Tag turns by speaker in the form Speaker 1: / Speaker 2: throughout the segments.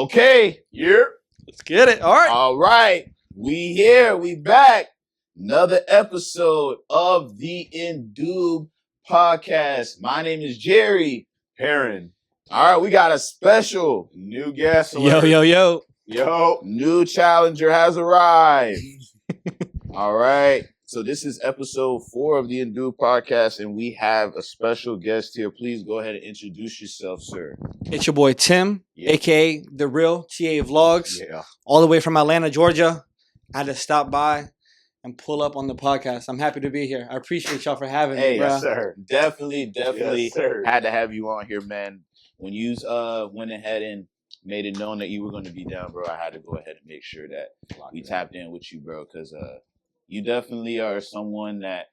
Speaker 1: Okay,
Speaker 2: Let's get it. All right.
Speaker 1: All right. We here. We back. Another episode of the Indub podcast. My name is Jerry.
Speaker 3: Perrin.
Speaker 1: All right, we got a special new guest.
Speaker 2: Yo.
Speaker 1: New challenger has arrived. All right. So this is episode 4 of the Indub podcast, and we have a special guest here. Please go ahead and introduce yourself, sir.
Speaker 2: It's your boy Tim, a.k.a. The Real TA Vlogs,
Speaker 3: Yeah.
Speaker 2: all the way from Atlanta, Georgia. I had to stop by and pull up on the podcast. I'm happy to be here. I appreciate y'all for having me, bro.
Speaker 1: Yes, sir. Definitely
Speaker 3: Yes, sir.
Speaker 1: had to have you on here, man. When you went ahead and made it known that you were going to be down, bro, I had to go ahead and make sure that we tapped in with you, bro, because you definitely are someone that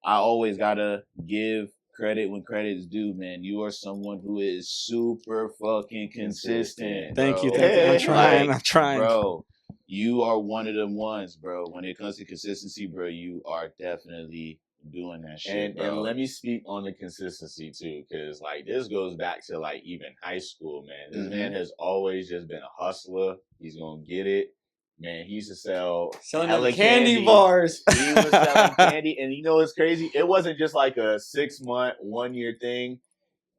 Speaker 1: I always got to give credit when credit is due, man. You are someone who is super fucking consistent.
Speaker 2: Thank you.
Speaker 1: bro.
Speaker 2: I'm trying.
Speaker 1: Bro, you are one of them ones, bro. When it comes to consistency, bro, you are definitely doing that shit, bro.
Speaker 3: And let me speak on the consistency too, because like this goes back to like even high school, man. This man has always just been a hustler. He's gonna get it. Man, he used to sell
Speaker 2: Selling
Speaker 3: hella
Speaker 2: them candy bars.
Speaker 3: He was selling candy, and you know what's crazy? It wasn't just like a 6-month, 1-year thing.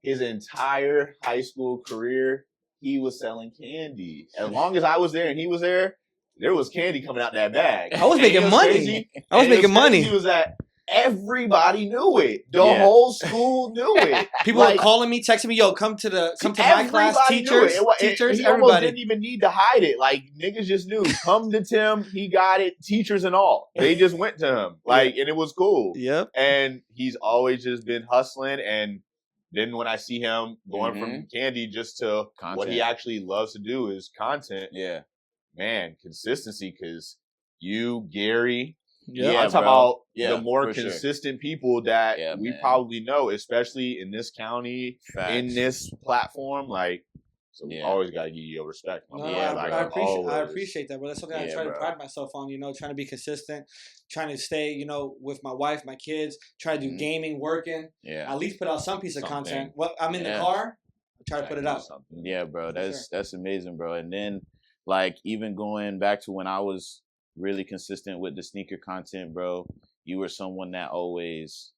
Speaker 3: His entire high school career, he was selling candy. As long as I was there and he was there was candy coming out that bag.
Speaker 2: I was
Speaker 3: And
Speaker 2: making
Speaker 3: it
Speaker 2: money.
Speaker 3: crazy.
Speaker 2: I was
Speaker 3: And it
Speaker 2: making money.
Speaker 3: He was that everybody knew it. The whole school knew it.
Speaker 2: People were calling me, texting me, "Yo, come to my class." Teachers,
Speaker 3: he almost
Speaker 2: everybody.
Speaker 3: didn't even need to hide it. Like niggas just knew. Come to Tim, he got it. Teachers and all, they just went to him. Like, and it was cool.
Speaker 2: Yep.
Speaker 3: And he's always just been hustling. And then when I see him going from candy just to
Speaker 1: Content.
Speaker 3: what he actually loves to do is content.
Speaker 1: Yeah.
Speaker 3: Man, consistency. Because you, Gary.
Speaker 2: Yep.
Speaker 3: I'm talking about
Speaker 1: Yeah,
Speaker 3: the more
Speaker 1: for sure.
Speaker 3: consistent people that we
Speaker 1: man.
Speaker 3: probably know, especially in this county,
Speaker 1: Facts.
Speaker 3: in this platform. Like, so we
Speaker 1: Yeah.
Speaker 3: always got to give you your respect.
Speaker 2: No,
Speaker 1: Yeah,
Speaker 3: like,
Speaker 2: I
Speaker 3: always.
Speaker 2: appreciate that, bro. That's something I
Speaker 1: Yeah,
Speaker 2: try to
Speaker 1: bro.
Speaker 2: pride myself on, trying to be consistent, trying to stay, with my wife, my kids, try to do gaming, working,
Speaker 1: Yeah.
Speaker 2: at least put out some piece of
Speaker 3: Something.
Speaker 2: content. Well, I'm in the
Speaker 1: Yeah.
Speaker 2: car, I try to put it out.
Speaker 3: Something.
Speaker 1: Yeah, bro.
Speaker 2: For
Speaker 1: That's amazing, bro. And then like even going back to when I was really consistent with the sneaker content, bro, you were someone that always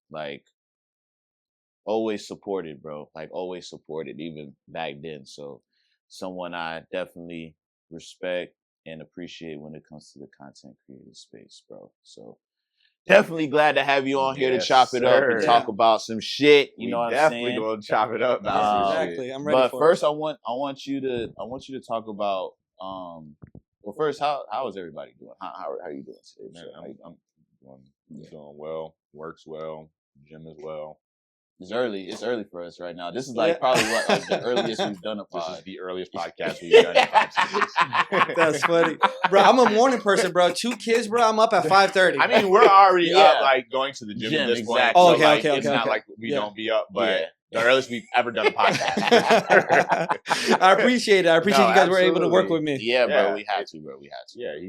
Speaker 1: supported, bro. Like always supported even back then. So someone I definitely respect and appreciate when it comes to the content creator space, bro. So definitely glad to have you on here to
Speaker 3: Yes,
Speaker 1: chop it up
Speaker 3: sir.
Speaker 1: and talk about some shit. You know what I'm
Speaker 3: definitely
Speaker 1: saying?
Speaker 3: gonna chop it up now.
Speaker 2: Exactly. I'm ready
Speaker 1: But
Speaker 2: for
Speaker 1: first, I want you to talk about well, first, how is everybody doing? How are you doing today,
Speaker 3: Man,
Speaker 1: sir?
Speaker 3: I'm doing well. Works well. Gym as well.
Speaker 1: It's early for us right now. This is like probably what like the earliest we've done a
Speaker 3: This
Speaker 1: pod.
Speaker 3: is the earliest podcast we've done in 5 years.
Speaker 2: it. That's funny. Bro, I'm a morning person, bro. 2 kids, bro. I'm up at 5:30.
Speaker 3: I mean, we're already
Speaker 1: Yeah.
Speaker 3: up, like going to the gym at this point.
Speaker 1: Exactly.
Speaker 2: Oh,
Speaker 3: So,
Speaker 2: okay,
Speaker 3: like,
Speaker 2: okay,
Speaker 3: it's
Speaker 2: okay,
Speaker 3: not
Speaker 2: okay.
Speaker 3: like we
Speaker 2: Yeah.
Speaker 3: don't be up, but
Speaker 1: Yeah.
Speaker 3: the earliest we've ever done a podcast.
Speaker 2: I appreciate it. I appreciate
Speaker 3: No,
Speaker 2: you guys were able to work
Speaker 3: absolutely.
Speaker 2: with me.
Speaker 1: Yeah, bro,
Speaker 3: Yeah.
Speaker 1: we had to, bro. We had to.
Speaker 3: Yeah,
Speaker 1: Yeah.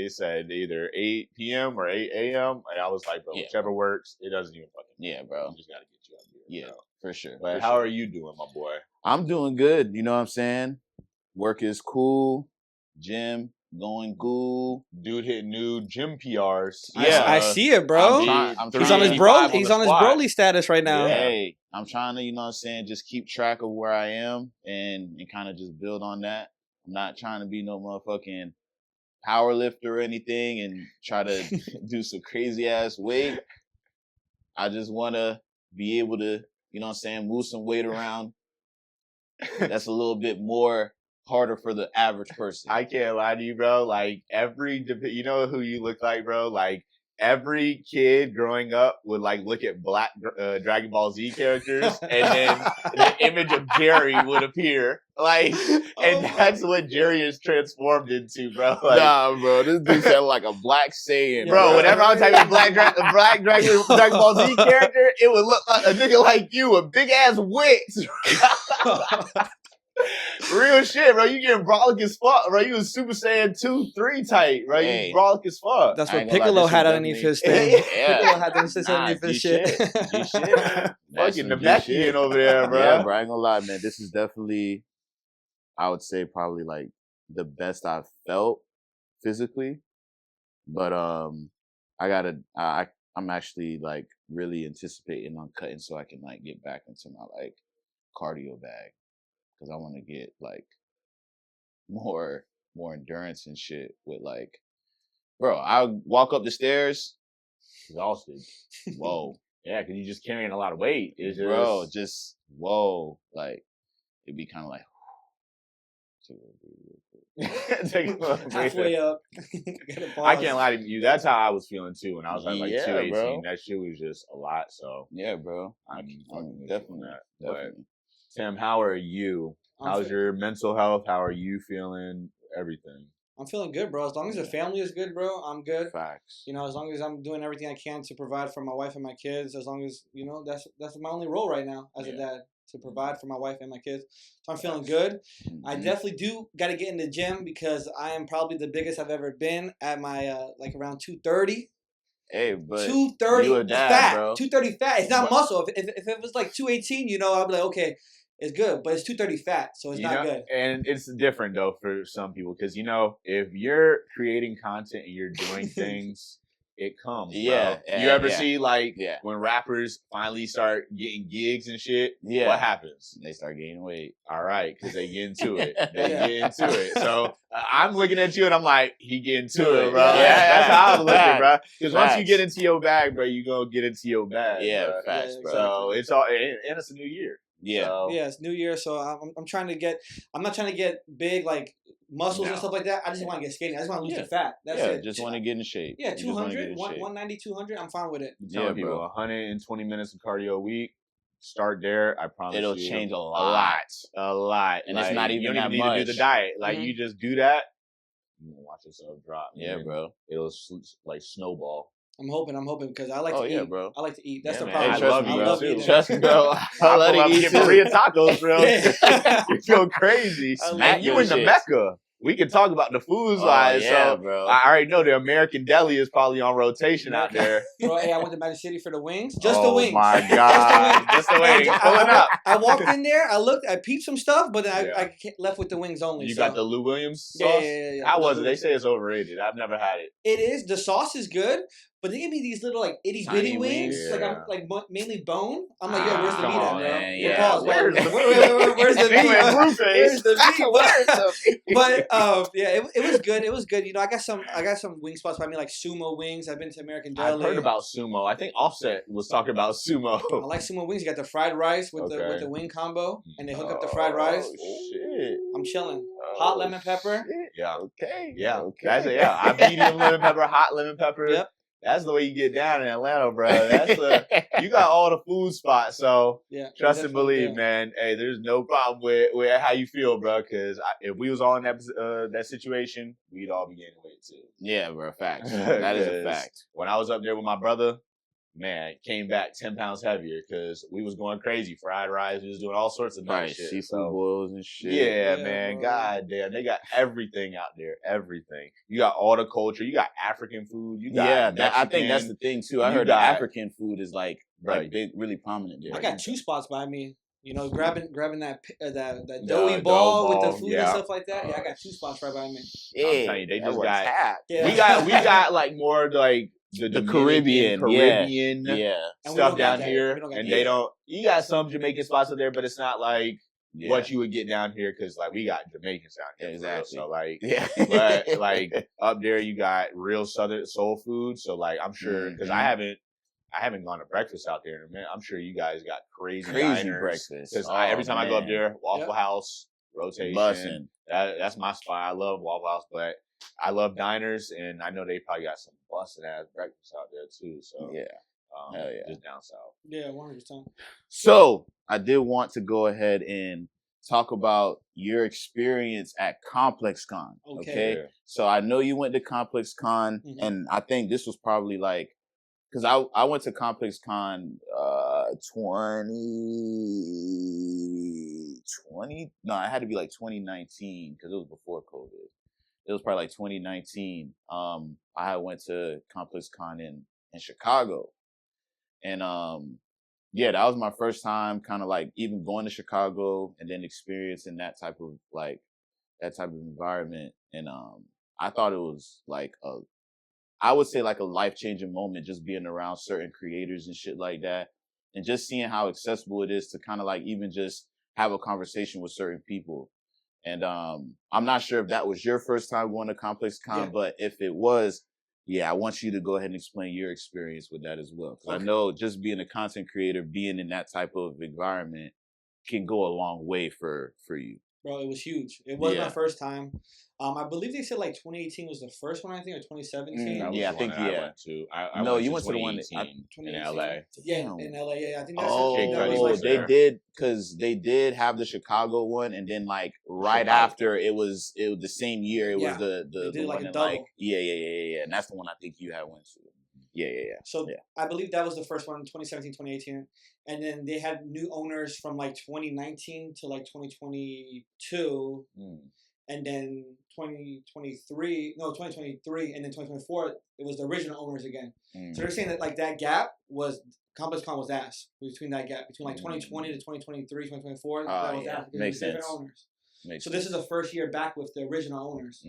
Speaker 3: he said either 8 p.m. or 8 a.m. And I was like, bro,
Speaker 1: Yeah.
Speaker 3: whichever works, it doesn't even fucking matter.
Speaker 1: Yeah, bro.
Speaker 3: We just gotta get you up here.
Speaker 1: Yeah,
Speaker 3: bro.
Speaker 1: for sure.
Speaker 3: But
Speaker 1: for
Speaker 3: how
Speaker 1: sure.
Speaker 3: are you doing, my boy?
Speaker 1: I'm doing good. You know what I'm saying? Work is cool. Gym going cool.
Speaker 3: Dude hitting new gym PRs.
Speaker 1: Yeah.
Speaker 2: I see it, bro.
Speaker 1: I'm
Speaker 2: He's on his
Speaker 3: 385
Speaker 2: bro.
Speaker 3: on
Speaker 2: He's
Speaker 3: the
Speaker 2: on his
Speaker 3: squat.
Speaker 2: Broly status right now.
Speaker 3: Yeah.
Speaker 1: Hey, I'm trying to, you know what I'm saying, just keep track of where I am and kind of just build on that. I'm not trying to be no motherfucking power lifter or anything and try to do some crazy ass weight. I just want to be able to, you know what I'm saying, move some weight around. That's a little bit more harder for the average person.
Speaker 3: I can't lie to you, bro. Like you know who you look like, bro? Like every kid growing up would like look at black Dragon Ball Z characters, and then the image of Jerry would appear. Like, and that's what Jerry is transformed into, bro. Like,
Speaker 1: nah, bro, this dude sounded like a black Saiyan.
Speaker 3: bro, whenever I was typing in Dragon Ball Z character, it would look like a nigga like you, a big ass witch. Real shit, bro. You getting brolic as fuck, bro. You was Super Saiyan 2, 3 type, bro.
Speaker 1: Hey.
Speaker 3: You brolic as fuck.
Speaker 2: That's
Speaker 1: I
Speaker 2: what
Speaker 1: ain't gonna lie,
Speaker 2: Piccolo
Speaker 1: this
Speaker 2: had
Speaker 1: is
Speaker 2: underneath
Speaker 1: definitely-
Speaker 2: his thing.
Speaker 1: Yeah.
Speaker 2: Piccolo had them shits
Speaker 1: Nah,
Speaker 2: underneath his
Speaker 1: G
Speaker 2: shit.
Speaker 1: shit. That's
Speaker 3: Fucking
Speaker 1: some G
Speaker 3: Namekian
Speaker 1: shit.
Speaker 3: over there, bro.
Speaker 1: Yeah, bro. I ain't gonna lie, man. This is definitely I would say probably like the best I've felt physically. But I'm actually like really anticipating on cutting so I can like get back into my like cardio bag because I want to get like more endurance and shit with like, bro, I walk up the stairs
Speaker 3: Exhausted.
Speaker 1: whoa.
Speaker 3: Yeah, because you're just carrying a lot of weight. It's just,
Speaker 1: Bro, just whoa. Like it'd be kind of like
Speaker 3: take a little
Speaker 2: Halfway
Speaker 3: breather.
Speaker 2: up.
Speaker 3: I can't lie to you. That's how I was feeling too when I was at like
Speaker 1: Yeah,
Speaker 3: 218.
Speaker 1: bro.
Speaker 3: That shit was just a lot. So
Speaker 1: yeah, bro.
Speaker 3: I'm fucking with you on
Speaker 1: Definitely,
Speaker 3: that.
Speaker 1: definitely.
Speaker 3: But Tim, how are you? How's your mental health? How are you feeling? Everything.
Speaker 2: I'm feeling good, bro. As long as the family is good, bro, I'm good.
Speaker 1: Facts.
Speaker 2: You know, as long as I'm doing everything I can to provide for my wife and my kids, as long as, you know, that's my only role right now as a dad, to provide for my wife and my kids. So I'm feeling good. I definitely do got to get in the gym because I am probably the biggest I've ever been at my, like around 230.
Speaker 1: Hey, but
Speaker 2: 230
Speaker 1: you a dad,
Speaker 2: fat.
Speaker 1: bro.
Speaker 2: 230 fat. It's not muscle. If it was like 218, you know, I'd be like, okay, it's good. But it's 230 fat, so it's not good.
Speaker 3: And it's different though for some people because you know if you're creating content and you're doing things, it comes.
Speaker 1: Yeah,
Speaker 3: bro. You ever
Speaker 1: yeah.
Speaker 3: see like when rappers finally start getting gigs and shit?
Speaker 1: Yeah.
Speaker 3: What happens?
Speaker 1: They start gaining weight.
Speaker 3: All right, because they get into it. They get into it. So I'm looking at you and I'm like, he get into it, bro.
Speaker 1: Yeah.
Speaker 3: That's how I was looking, bro. Because once you
Speaker 1: Facts.
Speaker 3: get into your bag, bro, you gonna get into your bag.
Speaker 1: Yeah,
Speaker 3: bro.
Speaker 1: facts, bro.
Speaker 3: So it's all, and it's a new year.
Speaker 1: Yeah.
Speaker 3: So,
Speaker 2: Yeah, it's New Year, so I'm trying to get. I'm not trying to get big like muscles and stuff like that. I just want to get skinny. I just want to lose the fat. That's it.
Speaker 1: Just want to get in shape.
Speaker 2: Yeah,
Speaker 1: You just wanna
Speaker 2: 200,
Speaker 1: get in shape.
Speaker 2: 190, 200. I'm fine with it.
Speaker 3: telling people 120 minutes of cardio a week. Start there. I promise
Speaker 1: It'll
Speaker 3: you,
Speaker 1: change a lot.
Speaker 3: A lot.
Speaker 1: And it's not even
Speaker 3: you don't
Speaker 1: that
Speaker 3: even need to do
Speaker 1: much.
Speaker 3: the diet. Like
Speaker 2: Mhm.
Speaker 3: you just do that. You watch yourself drop.
Speaker 1: Yeah,
Speaker 3: man.
Speaker 1: bro.
Speaker 3: It'll like snowball.
Speaker 2: I'm hoping because I like to eat.
Speaker 1: bro.
Speaker 2: I like to eat. That's
Speaker 3: Yeah,
Speaker 2: the
Speaker 3: man.
Speaker 2: problem.
Speaker 3: I love
Speaker 2: I
Speaker 3: eating
Speaker 2: love
Speaker 3: too.
Speaker 2: eating.
Speaker 1: Trust me, bro.
Speaker 3: I
Speaker 1: I let
Speaker 3: love
Speaker 1: it eat
Speaker 3: get
Speaker 1: too.
Speaker 3: Maria tacos, bro.
Speaker 2: Yeah.
Speaker 3: You go crazy.
Speaker 2: I
Speaker 3: Man,
Speaker 2: love
Speaker 3: you
Speaker 1: that
Speaker 3: in the
Speaker 1: shit.
Speaker 3: Mecca. We can talk about the foods
Speaker 1: Oh,
Speaker 3: wise.
Speaker 1: yeah,
Speaker 3: So
Speaker 1: bro.
Speaker 3: I already know the American deli is probably on rotation out there.
Speaker 2: Bro, hey, I went to Magic City for the wings. Just the
Speaker 3: Oh
Speaker 2: wings.
Speaker 3: my God. Just the wings. Pulling up.
Speaker 2: I walked in there. I looked. I peeped some stuff, but then
Speaker 3: Yeah.
Speaker 2: I left with the wings only.
Speaker 3: You
Speaker 2: so.
Speaker 3: got the Lou Williams
Speaker 2: Yeah,
Speaker 3: sauce?
Speaker 2: yeah.
Speaker 3: How was it? They say it's overrated. I've never had it.
Speaker 2: It is. The sauce is good, but they give me these little like itty
Speaker 1: Tiny
Speaker 2: bitty wings.
Speaker 1: wings.
Speaker 2: Like I'm like mainly bone. I'm like, yo, where's the
Speaker 3: Come
Speaker 2: meat at,
Speaker 3: on,
Speaker 2: bro?
Speaker 1: man,
Speaker 2: Yeah,
Speaker 1: yeah.
Speaker 2: pause.
Speaker 3: Where's the
Speaker 2: Where's the
Speaker 3: Anyway,
Speaker 2: meat?
Speaker 3: Blueface.
Speaker 2: Where's the meat?
Speaker 3: Where's the meat?
Speaker 2: But yeah, it was good. It was good. You know, I got some wing spots by me like sumo wings. I've been to American Deli.
Speaker 3: I've heard about sumo. I think Offset was talking about sumo.
Speaker 2: I like sumo wings. You got the fried rice with the wing combo, and they hook up the fried rice.
Speaker 3: Shit.
Speaker 2: I'm chilling. Hot lemon pepper.
Speaker 1: Shit.
Speaker 3: Yeah.
Speaker 1: Okay.
Speaker 3: Yeah.
Speaker 1: Okay.
Speaker 3: That's it. Yeah. I medium lemon pepper, hot lemon pepper.
Speaker 2: Yep.
Speaker 3: That's the way you get down in Atlanta, bro. That's you got all the food spots. So
Speaker 2: Yeah.
Speaker 3: trust and believe,
Speaker 2: yeah.
Speaker 3: man. Hey, there's no problem with how you feel, bro. Because if we was all in that situation, we'd all be gaining weight too.
Speaker 1: Yeah, bro. Facts. That is a
Speaker 3: 'Cause
Speaker 1: fact.
Speaker 3: When I was up there with my brother, man, came back 10 pounds heavier because we was going crazy. Fried rice, we was doing all sorts of nice shit.
Speaker 1: Seafood
Speaker 3: So,
Speaker 1: boils and shit.
Speaker 3: yeah,
Speaker 2: Yeah,
Speaker 3: man.
Speaker 2: bro.
Speaker 3: God damn. They got everything out there. Everything. You got all the culture. You got African food. You got
Speaker 1: I think that's the thing too. I heard the African food is like big, really prominent there.
Speaker 2: I got two spots by me. You know, grabbing that
Speaker 3: The
Speaker 2: doughy
Speaker 3: dough
Speaker 2: ball with the
Speaker 3: ball,
Speaker 2: food
Speaker 3: yeah.
Speaker 2: and stuff like that. Yeah, I got two spots right by me.
Speaker 1: Yeah,
Speaker 3: I'm telling you, they
Speaker 1: that
Speaker 3: just
Speaker 1: was
Speaker 3: got-
Speaker 1: tapped.
Speaker 2: Yeah.
Speaker 3: We got like more like the
Speaker 1: Caribbean,
Speaker 3: Caribbean
Speaker 1: Yeah.
Speaker 2: And we
Speaker 3: stuff
Speaker 2: don't got
Speaker 3: down
Speaker 2: that.
Speaker 3: here.
Speaker 2: We don't got
Speaker 3: And
Speaker 2: that.
Speaker 3: they don't, you got some Jamaican spots up there, but it's not like
Speaker 1: Yeah.
Speaker 3: what you would get down here because like we got Jamaicans down here. for real.
Speaker 1: Exactly.
Speaker 3: So like,
Speaker 1: Yeah.
Speaker 3: but like up there you got real Southern soul food. So like I'm sure because I haven't gone to breakfast out there in a minute. I'm sure you guys got crazy diners.
Speaker 1: breakfast.
Speaker 3: Because
Speaker 1: Oh,
Speaker 3: every time I go up
Speaker 1: man.
Speaker 3: there, Waffle
Speaker 2: Yep.
Speaker 3: House, rotation.
Speaker 1: Bussin'.
Speaker 3: That's my spot. I love Waffle House, but I love diners, and I know they probably got some busted ass breakfast out there too. So
Speaker 1: Yeah. Hell yeah.
Speaker 3: just down south.
Speaker 2: Yeah, 100%.
Speaker 1: So I did want to go ahead and talk about your experience at Complexcon. Okay.
Speaker 3: Yeah.
Speaker 1: So I know you went to Complexcon,
Speaker 2: Mhm.
Speaker 1: and I think this was probably like, because I went to Complexcon 2020. No, it had to be like 2019 because it was before COVID. It was probably like 2019. I went to Complexcon in Chicago, and yeah, that was my first time kind of like even going to Chicago and then experiencing that type of like that type of environment, and I thought it was like I would say like a life changing moment, just being around certain creators and shit like that, and just seeing how accessible it is to kind of like even just have a conversation with certain people. And I'm not sure if that was your first time going to Complexcon, but if it was, yeah, I want you to go ahead and explain your experience with that as well. Because I know just being a content creator, being in that type of environment can go a long way for you.
Speaker 2: Bro, it was huge. It was my first time. I believe they said like 2018 was the first one, I think, or 2017.
Speaker 3: I went to. I
Speaker 1: you
Speaker 3: went
Speaker 1: went to the one
Speaker 3: in LA.
Speaker 2: Yeah, in LA. Yeah, I think that's
Speaker 1: they did, because they did have the Chicago one, and then like right after it was the same year. It was the
Speaker 2: like
Speaker 1: one
Speaker 2: a
Speaker 1: in
Speaker 2: double.
Speaker 1: like yeah, and that's the one I think you had went to. Yeah.
Speaker 2: So I believe that was the first one, 2017, 2018. And then they had new owners from like 2019 to like 2022. And then 2023, and then 2024, it was the original owners again. So they're saying that like that gap was, Complexcon was ass between that gap, between like 2020 to 2023, 2024. That was ass because it was different owners. So this is the first year back with the original owners.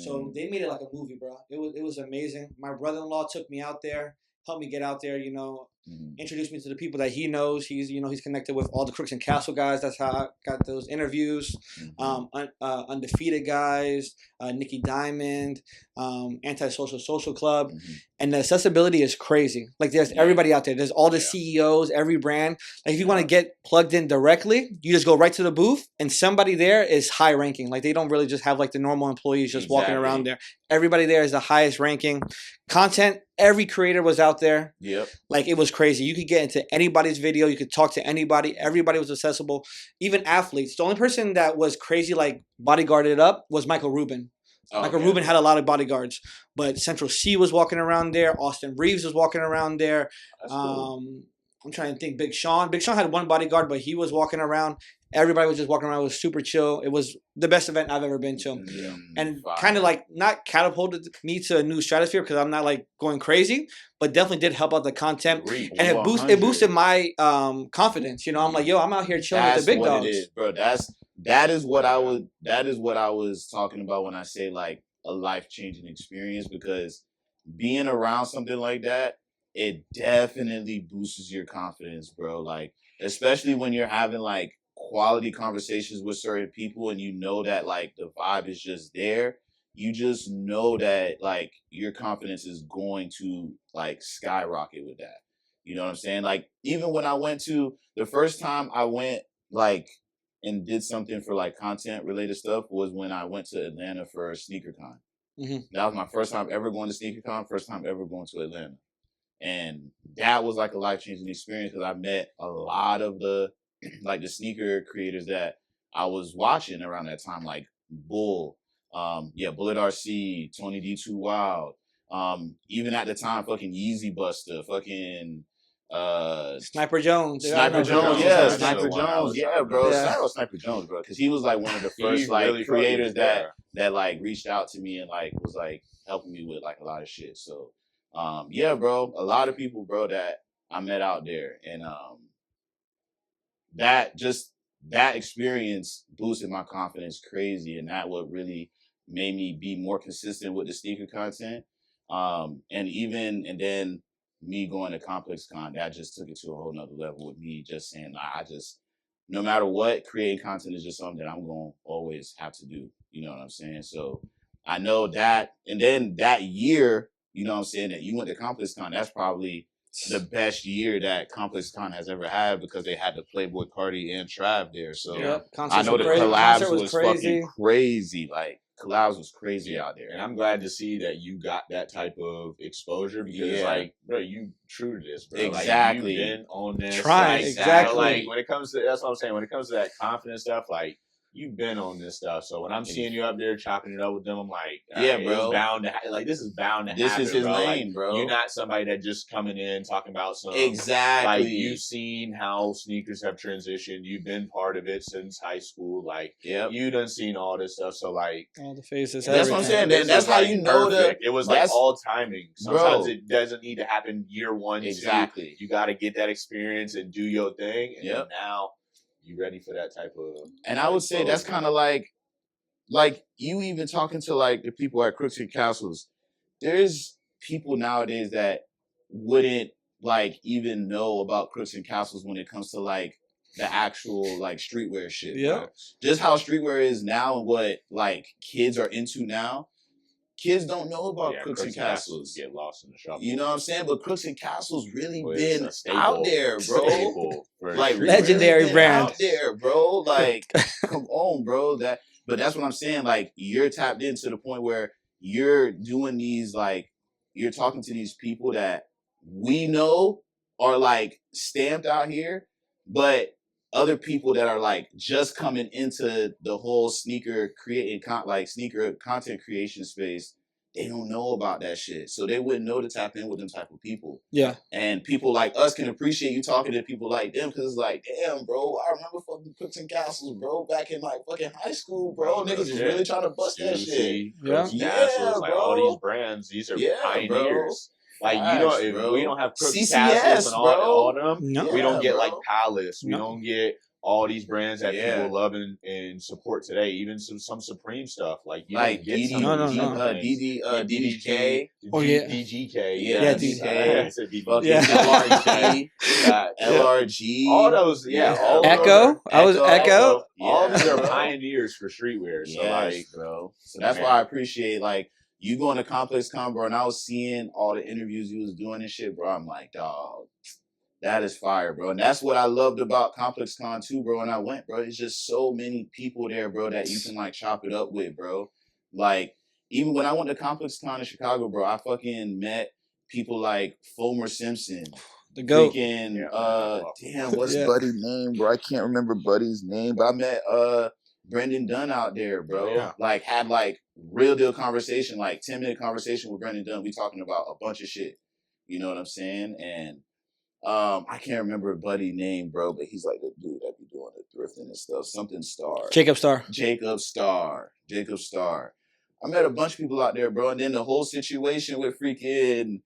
Speaker 2: So they made it like a movie, bro. It was amazing. My brother-in-law took me out there, helped me get out there, introduced me to the people that he knows. He's connected with all the Crooks and Castle guys. That's how I got those interviews. Undefeated guys, Nikki Diamond, Antisocial Social Club. And the accessibility is crazy. Like there's everybody out there. There's all the CEOs, every brand. Like if you want to get plugged in directly, you just go right to the booth and somebody there is high ranking. Like they don't really just have like the normal employees just walking around there. Everybody there is the highest ranking. Content, every creator was out there. Like it was crazy. You could get into anybody's video. You could talk to anybody. Everybody was accessible. Even athletes. The only person that was crazy, like bodyguarded up, was Michael Rubin. Michael Rubin had a lot of bodyguards, but Central C was walking around there. Austin Reeves was walking around there. Cool. I'm trying to think. Big Sean had one bodyguard, but he was walking around. Everybody was just walking around. It was super chill. It was the best event I've ever been to. And kind of like not catapulted me to a new stratosphere because I'm not like going crazy, but definitely did help out the content. And it boosted my confidence. I'm like, yo, I'm out here chilling with the big dogs.
Speaker 1: It is, bro. That is what I was talking about when I say like a life-changing experience, because being around something like that, it definitely boosts your confidence, bro. Like, especially when you're having like quality conversations with certain people and you know that like the vibe is just there, you just know that like your confidence is going to like skyrocket with that. You know what I'm saying? Like even when I went to the first time I went like and did something for like content related stuff was when I went to Atlanta for SneakerCon. That was my first time ever going to SneakerCon, first time ever going to Atlanta. And that was like a life-changing experience because I met a lot of the like the sneaker creators that I was watching around that time, like Bull, Bullet RC, Tony D2 Wild, even at the time, fucking Yeezy Buster, fucking
Speaker 2: Sniper Jones,
Speaker 1: Sniper Jones, bro. Shout out Sniper Jones, bro, because he was like one of the first like really creators that like reached out to me and like was like helping me with like a lot of shit. So, bro, a lot of people, bro, that I met out there, and that experience boosted my confidence crazy, and that what really made me be more consistent with the sneaker content. And then me going to Complexcon, that just took it to a whole nother level with me just saying, I just, no matter what, creating content is just something that I'm going to always have to do. You know what I'm saying? So I know that. And then that year, you know what I'm saying, that you went to Complexcon, that's probably the best year that Complexcon has ever had because they had the Playboy Cardi and Trav there. So I know the collabs was fucking crazy. Like, collabs was crazy out there.
Speaker 3: And I'm glad to see that you got that type of exposure because, like, bro, you true to this, bro.
Speaker 1: Exactly.
Speaker 3: Like, you've been on this.
Speaker 2: Trying, exactly.
Speaker 3: Like, when it comes to, that's what I'm saying, when it comes to that confidence stuff, like, you've been on this stuff. So when I'm seeing you up there chopping it up with them, I'm like, bro. It's bound to this is bound to happen,
Speaker 1: This is his
Speaker 3: bro.
Speaker 1: lane,
Speaker 3: like,
Speaker 1: bro.
Speaker 3: You're not somebody that just coming in talking about some.
Speaker 1: Exactly.
Speaker 3: Like, you've seen how sneakers have transitioned. You've been part of it since high school. Like, you done seen all this stuff. So, like,
Speaker 2: all the faces.
Speaker 1: That's what I'm saying. That's how you know that.
Speaker 3: It was like all timing. Sometimes it doesn't need to happen year one.
Speaker 1: Exactly.
Speaker 3: You got to get that experience and do your thing. And then now, you ready for that type of...
Speaker 1: And I would say that's kind of like like you even talking to like the people at Crooks and Castles, there's people nowadays that wouldn't like even know about Crooks and Castles when it comes to like the actual like streetwear shit.
Speaker 2: Yeah.
Speaker 1: Bro. Just how streetwear is now and what like kids are into now. Kids don't know about Crooks and Castles.
Speaker 3: Get lost in the shuffle.
Speaker 1: You know what I'm saying? But Crooks and Castles really
Speaker 3: It's
Speaker 1: been
Speaker 3: a staple.
Speaker 1: out there, bro.
Speaker 3: Staple for
Speaker 1: Like
Speaker 3: streetwear.
Speaker 2: Legendary
Speaker 1: been
Speaker 2: brand.
Speaker 1: out there, bro. Like, come on, bro. But that's what I'm saying. Like, you're tapped into the point where you're doing these, like, you're talking to these people that we know are like stamped out here, but other people that are like just coming into the whole sneaker creating sneaker content creation space, they don't know about that shit. So they wouldn't know to tap in with them type of people.
Speaker 2: Yeah.
Speaker 1: And people like us can appreciate you talking to people like them because it's like, damn, bro, I remember fucking Crooks and Castles, bro, back in like fucking high school, bro. Niggas was really trying to bust that shit.
Speaker 3: Crooks and
Speaker 1: Yeah,
Speaker 3: Castles, like
Speaker 1: bro.
Speaker 3: all these brands, these are pioneers.
Speaker 1: Bro.
Speaker 3: Like
Speaker 1: Facts,
Speaker 3: if
Speaker 1: bro.
Speaker 3: we don't have Crooks and
Speaker 1: CCS,
Speaker 3: Castles and all them,
Speaker 2: No.
Speaker 3: we don't get
Speaker 1: bro.
Speaker 3: like Palace. We don't get all these brands that people love and support today. Even some Supreme stuff. Like you
Speaker 1: like
Speaker 3: don't get some
Speaker 1: DDK.
Speaker 2: Oh yeah.
Speaker 3: DGK.
Speaker 2: Yeah,
Speaker 1: DGK. LRG.
Speaker 3: All those, all
Speaker 2: Echo. I was Echo.
Speaker 3: All of these are
Speaker 1: bro.
Speaker 3: pioneers for streetwear. So like,
Speaker 1: bro. So that's why I appreciate like you going to Complexcon, bro, and I was seeing all the interviews you was doing and shit, bro. I'm like, dog, that is fire, bro. And that's what I loved about Complexcon too, bro. And I went, bro. It's just so many people there, bro, that you can like chop it up with, bro. Like, even when I went to Complexcon in Chicago, bro, I fucking met people like Fomer Simpson.
Speaker 2: The GOAT.
Speaker 1: Freaking, damn, what's Buddy's name, bro? I can't remember Buddy's name, but I met Brendan Dunn out there, bro.
Speaker 3: Yeah.
Speaker 1: Like, had like real deal conversation, like 10-minute conversation with Brendan Dunn. We talking about a bunch of shit. You know what I'm saying? And I can't remember Buddy's name, bro, but he's like the dude that be doing the thrifting and stuff. Something Star.
Speaker 2: Jacob Star.
Speaker 1: I met a bunch of people out there, bro, and then the whole situation with freaking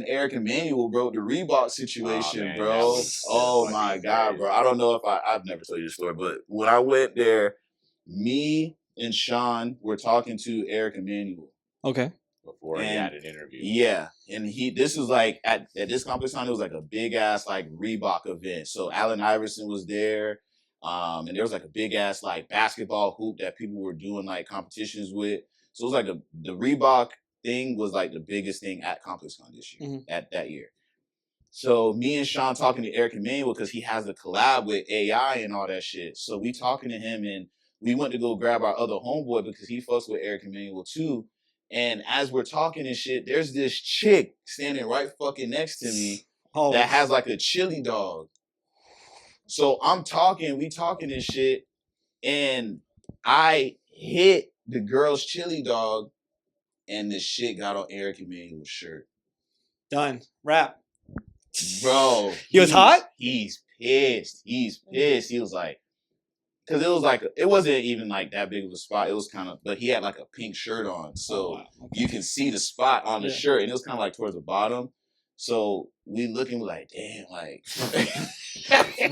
Speaker 1: Eric Emanuel, bro, the Reebok situation, bro. Oh my God, bro. I don't know if I've never told you the story, but when I went there, me and Sean were talking to Eric Emanuel.
Speaker 2: Okay.
Speaker 3: Before he had an interview.
Speaker 1: Yeah. And this was like at this Complexcon, it was like a big ass like Reebok event. So Allen Iverson was there. And there was like a big ass like basketball hoop that people were doing like competitions with. So it was like the Reebok thing was like the biggest thing at Complexcon this year, at that year. So me and Sean talking to Eric Emanuel because he has a collab with AI and all that shit. So we talking to him and we went to go grab our other homeboy because he fucks with Eric Emanuel too. And as we're talking and shit, there's this chick standing right fucking next to me that has like a chili dog. So we talking and shit, and I hit the girl's chili dog, and this shit got on Eric Emanuel's shirt.
Speaker 2: Done. Wrap.
Speaker 1: Bro.
Speaker 2: He was hot?
Speaker 1: He's pissed. He was like, because it wasn't even like that big of a spot. It was kind of, but he had like a pink shirt on. So you can see the spot on the shirt, and it was kind of like towards the bottom. So we looking like, damn, like.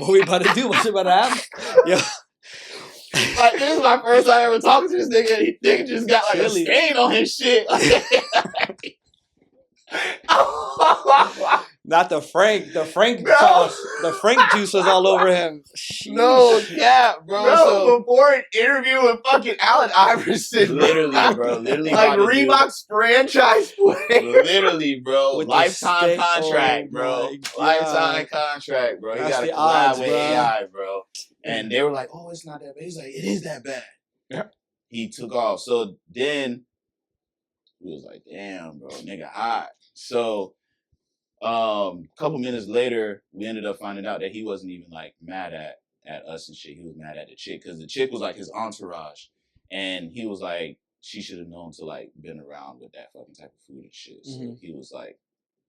Speaker 2: What we about to do? What's about to happen? Yo.
Speaker 1: Like, this is my first time ever talking to this nigga. Nigga just got like a stain on his shit.
Speaker 2: Not the Frank sauce. The Frank juice was all over him. Sheesh.
Speaker 1: No, yeah, bro. So,
Speaker 3: before an interview with fucking Allen Iverson.
Speaker 1: Literally, bro. Literally.
Speaker 3: Like Reebok's franchise play.
Speaker 1: Literally, bro.
Speaker 2: With
Speaker 1: lifetime contract, bro. Lifetime contract, bro. He got a collab with AI, bro. And they were like, oh, it's not that bad. He's like, it is that bad.
Speaker 3: Yeah.
Speaker 1: He took off. So then we was like, damn, bro, nigga hot. So couple minutes later, we ended up finding out that he wasn't even like mad at us and shit. He was mad at the chick because the chick was like his entourage, and he was like, she should have known to like been around with that fucking type of food and shit. So he was like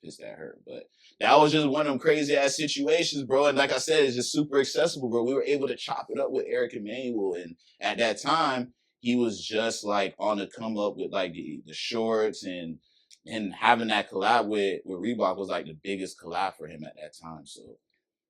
Speaker 1: pissed at her. But that was just one of them crazy ass situations, bro. And like I said, it's just super accessible, bro. We were able to chop it up with Eric Emanuel, and at that time, he was just like on the come up with like the shorts and having that collab with Reebok was like the biggest collab for him at that time. So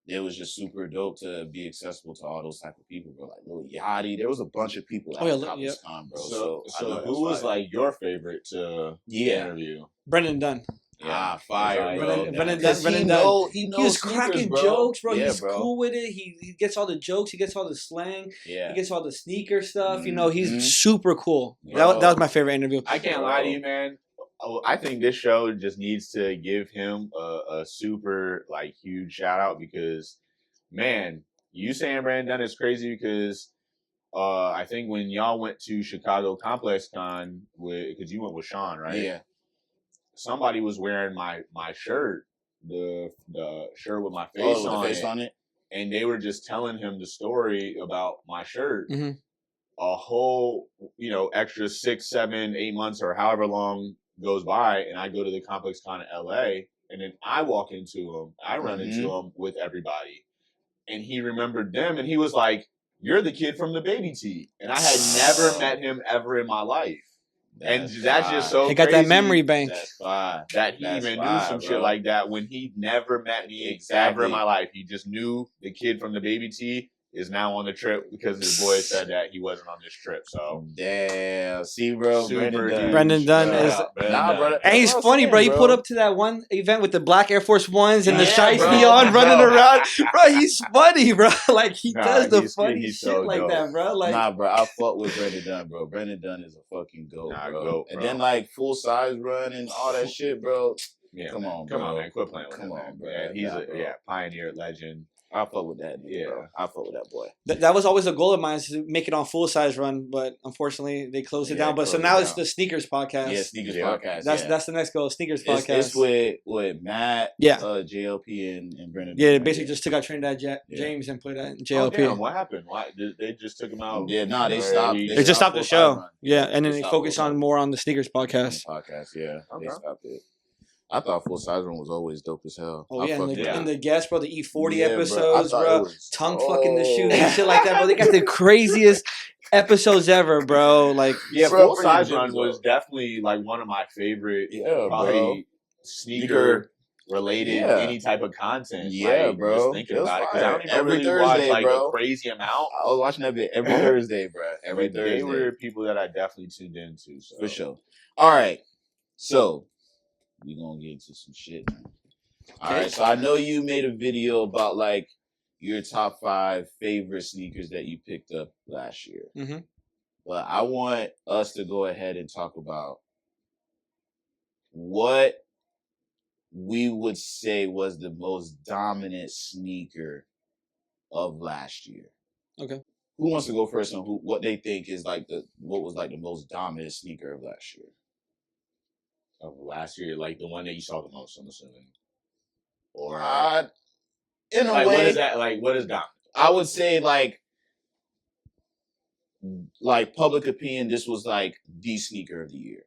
Speaker 1: it was just super dope to be accessible to all those type of people, bro. Like Lil Yachty, there was a bunch of people at Complexcon, bro.
Speaker 3: So
Speaker 1: I know
Speaker 3: who was like your favorite to interview?
Speaker 2: Brendan Dunn.
Speaker 1: Yeah, fire, bro.
Speaker 2: Brendan
Speaker 1: He
Speaker 2: Dunn.
Speaker 1: He
Speaker 2: He was cracking jokes, bro.
Speaker 1: Yeah,
Speaker 2: He's
Speaker 1: bro.
Speaker 2: cool with it. He gets all the jokes. He gets all the slang.
Speaker 1: Yeah.
Speaker 2: He gets all the sneaker stuff.
Speaker 1: Mm-hmm.
Speaker 2: You know, he's super cool.
Speaker 1: Bro.
Speaker 2: That was my favorite interview.
Speaker 3: I can't lie to you, man. I think this show just needs to give him a super like huge shout out because, man, you saying Brandon Dunn is crazy because I think when y'all went to Chicago Complexcon because you went with Sean, right?
Speaker 1: Yeah.
Speaker 3: Somebody was wearing my shirt, the shirt with my face on it, and they were just telling him the story about my shirt.
Speaker 2: Mm-hmm.
Speaker 3: A whole, extra 6, 7, 8 months or however long goes by, and I go to the Complexcon in LA, and then I walk into him. I run into him with everybody, and he remembered them, and he was like, "You're the kid from the Baby Tee," and I had never met him ever in my life. That's just so
Speaker 2: he got
Speaker 3: crazy
Speaker 2: that memory bank.
Speaker 3: That he even knew some shit like that when he never met me ever in my life. He just knew the kid from the Baby Tee is now on the trip because his boy said that he wasn't on this trip. So
Speaker 1: damn, see, bro,
Speaker 2: Brendan Dunn is
Speaker 1: brother.
Speaker 2: And he's funny, bro. He pulled up to that one event with the black Air Force Ones and the shiesty on, running around. Bro, he's funny, bro. Like he does the funny shit so like that, bro. Like,
Speaker 1: bro, I fuck with Brendan Dunn, bro. Brendan Dunn is a fucking goat, bro. And then like full size run and all that shit, bro.
Speaker 3: Yeah,
Speaker 1: come on,
Speaker 3: man, quit playing with him, man. Bro. Yeah, he's a pioneer, legend.
Speaker 1: I fuck with that nigga, bro. I fuck with that boy.
Speaker 2: That was always a goal of mine, is to make it on full size run, but unfortunately they closed it down. But so now it's the Sneakers podcast.
Speaker 1: Yeah, Sneakers podcast.
Speaker 2: That's the next goal, Sneakers podcast.
Speaker 1: It's with Matt, JLP, and Brendan.
Speaker 2: Yeah, they basically just took out Trinidad James and put that in JLP.
Speaker 3: Oh, damn, what happened? Why they just took him out?
Speaker 1: Yeah, no, they stopped.
Speaker 2: They just stopped the show. Yeah, and then they focused on more on the Sneakers podcast.
Speaker 1: Yeah, they stopped it. I thought Full Size Run was always dope as hell.
Speaker 2: Oh, yeah, and the guests, bro, the Ep.4 episodes, bro. Tongue fucking the shoes and shit like that, bro. They got the craziest episodes ever, bro. Like,
Speaker 3: yeah, Full Size Run was definitely like one of my favorite, probably sneaker related, any type of content.
Speaker 1: Yeah, like, bro.
Speaker 3: Just thinking about it. Because I don't even really Thursday, watch like a crazy amount.
Speaker 1: I was watching that bit every Thursday, bro. Every Thursday.
Speaker 3: They were people that I definitely tuned into. So.
Speaker 1: For sure. All right. So, we're going to get into some shit, man. All right. So, I know you made a video about, like, your top 5 favorite sneakers that you picked up last year.
Speaker 2: Mm-hmm.
Speaker 1: But I want us to go ahead and talk about what we would say was the most dominant sneaker of last year.
Speaker 2: Okay.
Speaker 1: Who wants to go first on what they think is like what was like the most dominant sneaker of last year?
Speaker 3: Of last year, like the one that you saw the most, I'm assuming. Or
Speaker 1: in a
Speaker 3: like,
Speaker 1: way,
Speaker 3: what is that? Like, what is dominant?
Speaker 1: I would say like public opinion, this was like the sneaker of the year.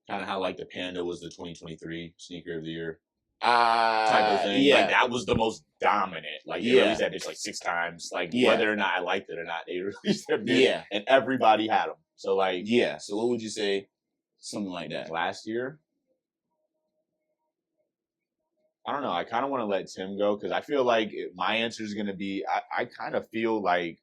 Speaker 3: Kind of how like the Panda was the 2023 sneaker of the year type of thing.
Speaker 1: Yeah.
Speaker 3: Like that was the most dominant. Like they released that bitch like 6 times. Like whether or not I liked it or not, they released that bitch.
Speaker 1: Yeah.
Speaker 3: And everybody had them. So like
Speaker 1: So what would you say? Something like that.
Speaker 3: Last year? I don't know. I kind of want to let Tim go because I feel like my answer is going to be, I kind of feel like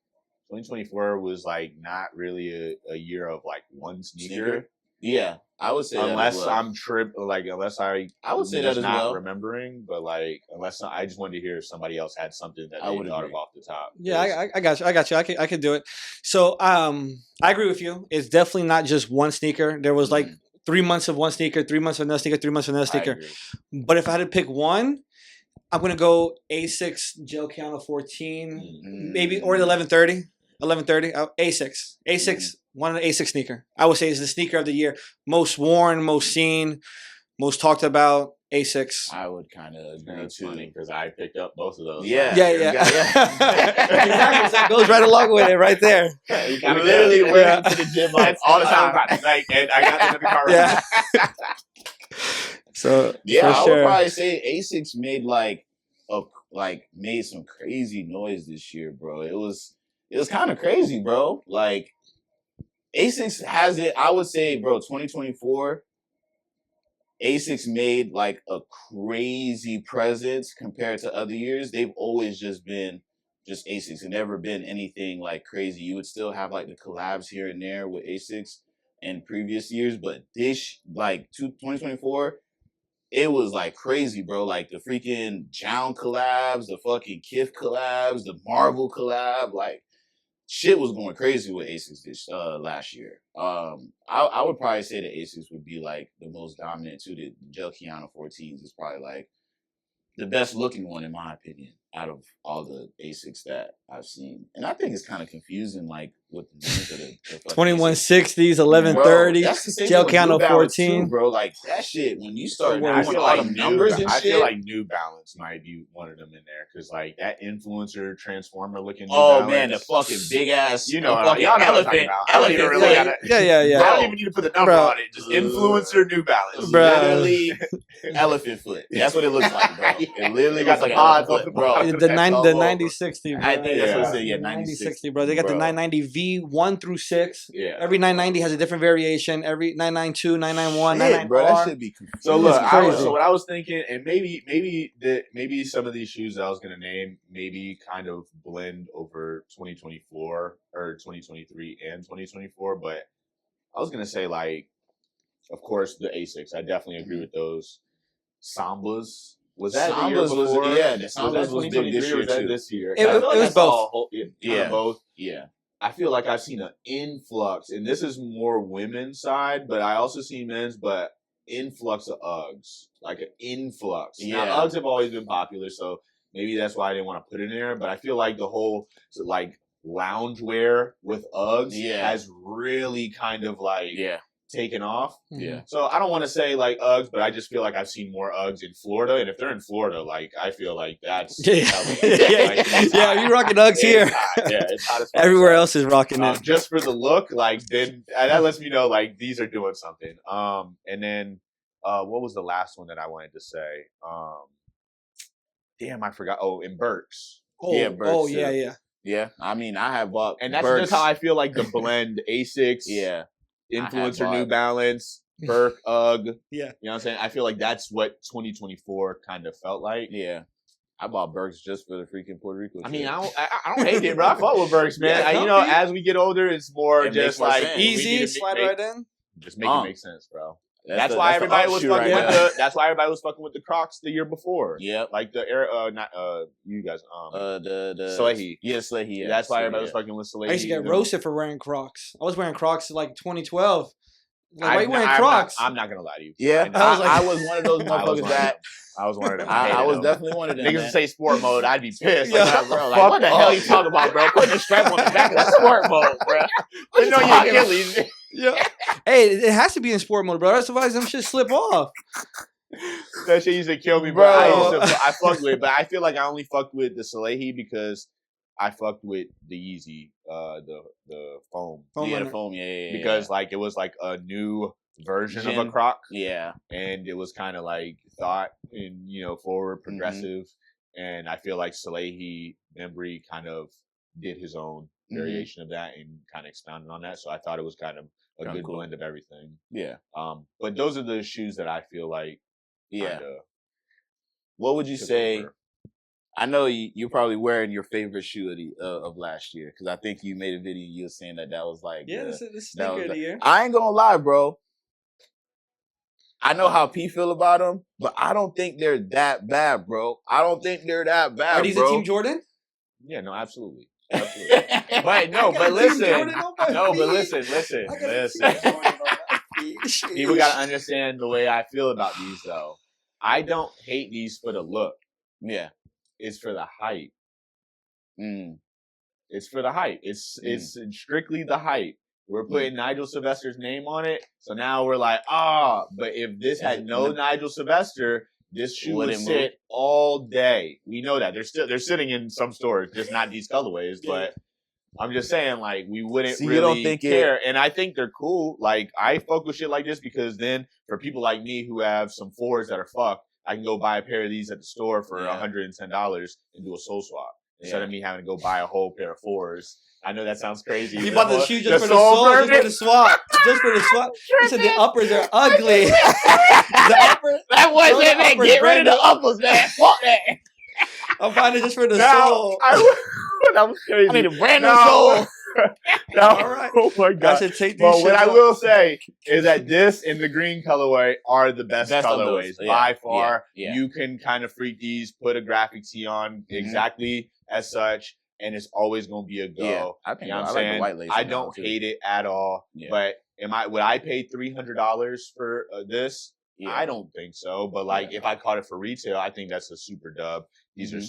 Speaker 3: 2024 was like not really a year of like one sneaker.
Speaker 1: Yeah, I would say
Speaker 3: unless
Speaker 1: that
Speaker 3: I'm unless I
Speaker 1: would say that as
Speaker 3: not remembering, but like unless I just wanted to hear if somebody else had something that they thought of off the top.
Speaker 2: Yeah, I got you. I could do it. So I agree with you. It's definitely not just one sneaker. There was like 3 months of one sneaker, 3 months of another sneaker, 3 months of another sneaker. But if I had to pick one, I'm gonna go A6 Gel Keanu 14, maybe, or the 1130. 1130, A6, one of the A6 sneaker. I would say is the sneaker of the year. Most worn, most seen, most talked about, A6.
Speaker 1: I would kind of agree too.
Speaker 3: Funny because I picked up both of those.
Speaker 2: Yeah. Exactly. That goes right along with it right there.
Speaker 3: You literally wear to the gym like all the time. Like, and I got them in the car.
Speaker 2: Yeah. So
Speaker 1: I would probably say A6 made made some crazy noise this year, bro. It was kind of crazy, bro. Like, A6 has it, I would say, bro, 2024, Asics made like a crazy presence compared to other years. They've always just been just Asics. It never been anything like crazy. You would still have like the collabs here and there with Asics in previous years, but this like 2024, it was like crazy, bro. Like the freaking Jown collabs, the fucking Kith collabs, the Marvel collab, like shit was going crazy with Asics this last year. I would probably say the Asics would be like the most dominant too. The Gel Kiana 14s is probably like the best looking one in my opinion out of all the Asics that I've seen. And I think it's kind of confusing, like with the names of the
Speaker 2: 2160s, 1130s, Gel Kiana 14,
Speaker 1: bro. Like that shit when you start
Speaker 3: I
Speaker 1: doing
Speaker 3: feel
Speaker 1: all
Speaker 3: like
Speaker 1: the numbers and
Speaker 3: I
Speaker 1: shit.
Speaker 3: feel like New Balance might be one of them in there because like that influencer transformer looking. New
Speaker 1: Oh
Speaker 3: Balance,
Speaker 1: man, the fucking big ass,
Speaker 3: you know,
Speaker 1: fucking
Speaker 3: y'all know what I'm talking
Speaker 1: elephant.
Speaker 3: about. I don't even really gotta.
Speaker 2: Yeah.
Speaker 3: I don't even need to put the number on it. Just influencer New Balance.
Speaker 1: Literally elephant foot. That's what it looks like, bro. It literally
Speaker 3: got
Speaker 1: looks
Speaker 3: the
Speaker 1: like
Speaker 3: pods
Speaker 1: elephant
Speaker 3: off
Speaker 1: foot, bro.
Speaker 2: The 9060, bro.
Speaker 1: I think that's what it
Speaker 3: Yeah.
Speaker 1: said. Yeah,
Speaker 2: 9060, bro. They got the
Speaker 3: Bro.
Speaker 2: 990V 1 through 6.
Speaker 3: Yeah.
Speaker 2: Every 990 has a different variation. Every 992, 991,
Speaker 1: Shit,
Speaker 2: 99R.
Speaker 1: bro. That should be confusing.
Speaker 3: So look,
Speaker 2: It's crazy.
Speaker 3: so what I was thinking, and maybe some of these shoes that I was gonna name maybe kind of blend over 2024 or 2023 and 2024, but I was gonna say like, of course, the Asics. I definitely agree with those. Sambas. Was that the year
Speaker 1: Sambas was-
Speaker 3: before?
Speaker 1: yeah, the Sambas was big
Speaker 3: 2023
Speaker 1: this
Speaker 3: or
Speaker 1: year,
Speaker 3: was that
Speaker 1: too.
Speaker 3: this year?
Speaker 2: It
Speaker 3: I
Speaker 2: was-
Speaker 3: feel like
Speaker 2: it
Speaker 3: I
Speaker 2: was
Speaker 3: saw
Speaker 2: both.
Speaker 3: a whole- kind
Speaker 1: Yeah.
Speaker 3: of both.
Speaker 1: Yeah.
Speaker 3: I feel like I've seen an influx, and this is more women's side, but I also see men's, but influx of Uggs, like an influx.
Speaker 1: Yeah.
Speaker 3: Now, Uggs have always been popular, so maybe that's why I didn't want to put it in there, but I feel like the whole, like, loungewear with Uggs has really kind of, like, taken off.
Speaker 1: Yeah.
Speaker 3: So I don't want to say, like, Uggs, but I just feel like I've seen more Uggs in Florida, and if they're in Florida, like, I feel like that's...
Speaker 2: Yeah, you rocking Uggs here.
Speaker 3: Yeah, it's hot as fuck.
Speaker 2: Everywhere else is rocking it.
Speaker 3: Just for the look, like, then that lets me know, like, these are doing something. And then, what was the last one that I wanted to say? Damn, I forgot. Oh, in Burks.
Speaker 1: Yeah, Burks.
Speaker 2: Oh, yeah.
Speaker 1: Yeah. I mean, I have bought
Speaker 3: And that's
Speaker 1: Burks.
Speaker 3: just how I feel like the blend Asics, influencer New Balance, Burke, Ugg.
Speaker 2: Yeah.
Speaker 3: You know what I'm saying? I feel like that's what 2024 kind of felt like.
Speaker 1: Yeah. I bought Burks just for the freaking Puerto Rico.
Speaker 3: I mean, I don't hate it, bro. I fuck with Burks, man.
Speaker 2: Yeah,
Speaker 3: you know, as we get older, it's more
Speaker 1: It
Speaker 3: just
Speaker 1: makes more
Speaker 3: like
Speaker 1: sense.
Speaker 2: Easy, slide right in.
Speaker 3: Just make it make sense, bro. That's
Speaker 1: the-
Speaker 3: why
Speaker 1: that's the
Speaker 3: everybody was
Speaker 1: offshoot
Speaker 3: fucking
Speaker 1: right
Speaker 3: with
Speaker 1: now.
Speaker 3: that's why everybody was fucking with the Crocs the year before.
Speaker 1: Yep.
Speaker 3: Like the you guys
Speaker 1: the
Speaker 3: Salehi.
Speaker 1: Yeah, Salehi. Yeah.
Speaker 3: That's why everybody was fucking with Salehi.
Speaker 2: I used to get roasted for wearing Crocs. I was wearing Crocs like 2012. Like, why are you wearing
Speaker 3: I'm
Speaker 2: Crocs?
Speaker 3: I'm not gonna lie to you.
Speaker 1: Yeah, I was one of those motherfuckers that
Speaker 3: I was one of them.
Speaker 1: I was definitely one of them.
Speaker 3: Niggas
Speaker 1: man.
Speaker 3: would say sport mode, I'd be pissed.
Speaker 2: Yeah.
Speaker 3: Like, bro, like, what the hell you talking about, bro? Putting a strap on the back of the sport mode, bro. You know your Achilles.
Speaker 2: Yeah. Hey, it has to be in sport mode, bro. Otherwise, them shit slip off.
Speaker 3: That shit used to kill me, bro. I fucked with it, but I feel like I only fucked with the Salehi because I fucked with the Yeezy, the foam.
Speaker 1: Yeah, the foam. Yeah.
Speaker 3: Because like it was like a new version of a Croc.
Speaker 1: Yeah.
Speaker 3: And it was kind of like thought and forward progressive. And I feel like Salehi Membry kind of did his own variation of that and kind of expounded on that. So I thought it was kind of a good blend of everything.
Speaker 1: Yeah.
Speaker 3: But those are the shoes that I feel like.
Speaker 1: What would you say? Over. I know you're probably wearing your favorite shoe of last year because I think you made a video. You were saying that was like
Speaker 2: this is sneaker of the year.
Speaker 1: I ain't gonna lie, bro. I know how P feel about them, but I don't think they're that bad, bro. I don't think they're that bad.
Speaker 2: Are these a Team Jordan?
Speaker 3: Yeah, no, absolutely. But listen. People gotta understand the way I feel about these though. I don't hate these for the look.
Speaker 1: Yeah.
Speaker 3: It's for the hype. It's for the hype. It's strictly the hype. We're putting Nigel Sylvester's name on it, so now we're like, but if this had no Nigel Sylvester, this shoe would sit all day. We know that they're sitting in some stores, just not these colorways. But I'm just saying, like, we wouldn't really care. And I think they're cool. Like, I fuck with shit like this because then for people like me who have some fours that are fucked, I can go buy a pair of these at the store for $110 and do a soul swap. instead of me having to go buy a whole pair of 4s. I know that sounds crazy.
Speaker 2: He bought the shoe just for the sole, just for the swap. Just for the swap. He said the uppers are ugly. The upper.
Speaker 1: That wasn't it, man. Get rid of the uppers, man. Fuck that.
Speaker 2: I'm buying it just for the sole.
Speaker 3: That was crazy.
Speaker 1: I need a brand new sole.
Speaker 2: All right.
Speaker 3: Oh my god.
Speaker 2: I should take these.
Speaker 3: But what I will say is that this and the green colorway are the best colorways by far.
Speaker 1: Yeah.
Speaker 3: You can kind of freak these, put a graphic tee on exactly as such, and it's always going to be a go.
Speaker 1: Yeah, I think I like the white lace.
Speaker 3: I don't hate it at all. Yeah. But would I pay $300 for this? Yeah. I don't think so. But like, if I caught it for retail, I think that's a super dub. These are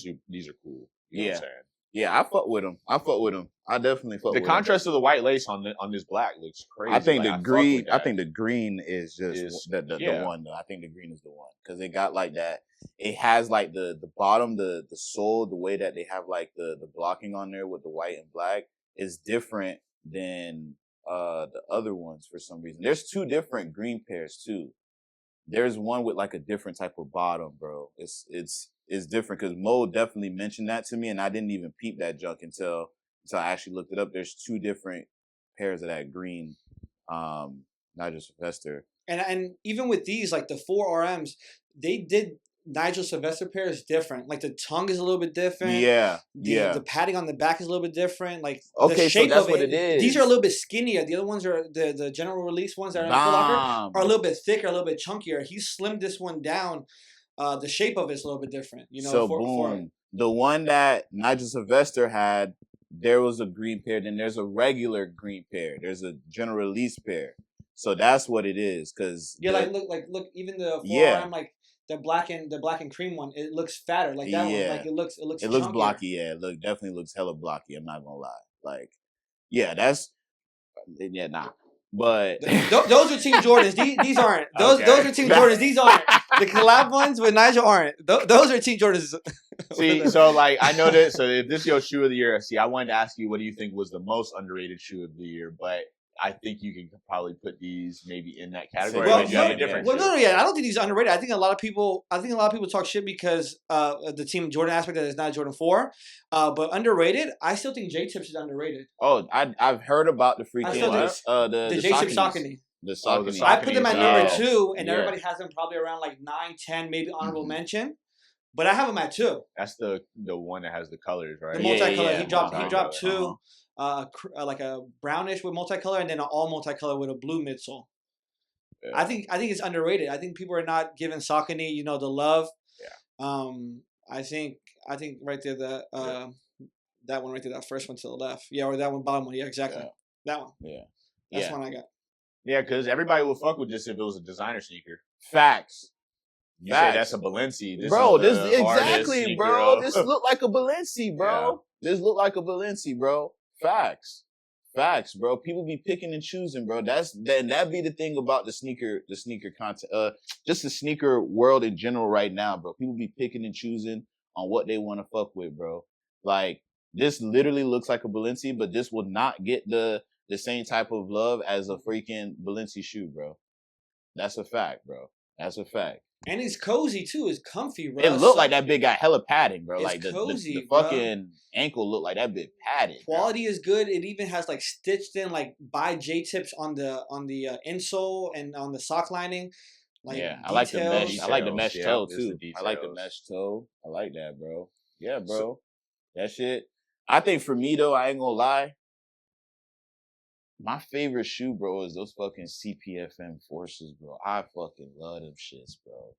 Speaker 3: cool. You know what I'm saying?
Speaker 1: Yeah, I fuck with them. I definitely fuck with them.
Speaker 3: The contrast of the white lace on this black looks crazy.
Speaker 1: I think the green is just the one though. I think the green is the one because it got like that. It has like the bottom, the sole, the way that they have like the blocking on there with the white and black is different than the other ones for some reason. There's 2 different green pairs too. There's one with like a different type of bottom, bro. It's different because Mo definitely mentioned that to me, and I didn't even peep that junk until I actually looked it up. There's 2 different pairs of that green, Nigel Sylvester.
Speaker 2: And even with these, like the 4 RMs, they did Nigel Sylvester pair is different. Like the tongue is a little bit different. The padding on the back is a little bit different. Like the shape
Speaker 1: so that's
Speaker 2: of
Speaker 1: what it is.
Speaker 2: These are a little bit skinnier. The other ones are the general release ones that are in Foot Locker are a little bit thicker, a little bit chunkier. He slimmed this one down. The shape of it's a little bit different, you know.
Speaker 1: So the one that Nigel Sylvester had, there was a green pair. Then there's a regular green pair. There's a general release pair. So that's what it is. Cause
Speaker 2: look, even the 4RM, like the black and cream one, it looks fatter. Like that one, like it looks chunkier.
Speaker 1: Blocky. Yeah, definitely looks hella blocky. I'm not gonna lie. Like, nah. But
Speaker 2: those are Team Jordans. These aren't. Those are Team Jordans. These aren't. The collab ones with Nigel aren't. Those are Team Jordans.
Speaker 3: See, so like I know this. So if this is your shoe of the year, I wanted to ask you, what do you think was the most underrated shoe of the year? But I think you can probably put these maybe in that category.
Speaker 2: I don't think these are underrated. I think a lot of people talk shit because the Team Jordan aspect that is not Jordan 4. But underrated, I still think J-Tips is underrated.
Speaker 1: Oh, I've heard about the freaking
Speaker 2: the J-Tip Saucony.
Speaker 1: The Saucony.
Speaker 2: I put them at number 2, and everybody has them probably around like 9, 10, maybe honorable mention. But I have them at 2.
Speaker 3: That's the one that has the colors, right?
Speaker 2: The multicolor. He dropped 2. Like a brownish with multicolor, and then an all multicolor with a blue midsole. Yeah. I think it's underrated. I think people are not giving Saucony, the love.
Speaker 3: Yeah.
Speaker 2: I think right there that one right there, that first one to the left. Yeah, or that one bottom one. Yeah, exactly. Yeah. That one.
Speaker 1: Yeah.
Speaker 2: That's the one I got.
Speaker 3: Yeah, because everybody would fuck with this if it was a designer sneaker.
Speaker 1: Facts.
Speaker 3: You say that's a Balenci.
Speaker 1: This exactly, bro. This look like a Balenci, bro. Yeah. This look like a Balenci, bro. Facts, bro. People be picking and choosing, bro. That be the thing about the sneaker content, just the sneaker world in general right now, bro. People be picking and choosing on what they want to fuck with, bro. Like this literally looks like a Balenci, but this will not get the same type of love as a freaking Balenci shoe, bro. That's a fact, bro. That's a fact.
Speaker 2: And it's cozy too. It's comfy, bro.
Speaker 1: It looked like that bit got hella padding, bro.
Speaker 2: It's
Speaker 1: like
Speaker 2: cozy,
Speaker 1: the fucking ankle looked like that bit padded.
Speaker 2: Quality is good. It even has like stitched in like by J-tips on the insole and on the sock lining. Like
Speaker 1: details. I like the mesh. I like the mesh toe too. I like the mesh toe. I like that, bro. Yeah, bro. That shit. I think for me though, I ain't gonna lie. My favorite shoe, bro, is those fucking CPFM Forces, bro. I fucking love them shits, bro.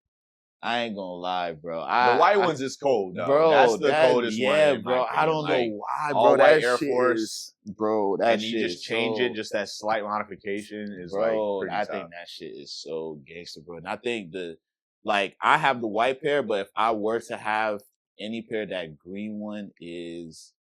Speaker 1: I ain't gonna lie, bro.
Speaker 3: The white ones is cold, though.
Speaker 1: Bro.
Speaker 3: That's the coldest one.
Speaker 1: Yeah, bro. I don't know why, bro. That Air Force, bro. That
Speaker 3: and you just change it, just that slight modification is
Speaker 1: bro,
Speaker 3: like.
Speaker 1: I think that shit is so gangster, bro. And I think I have the white pair, but if I were to have any pair, that green one is.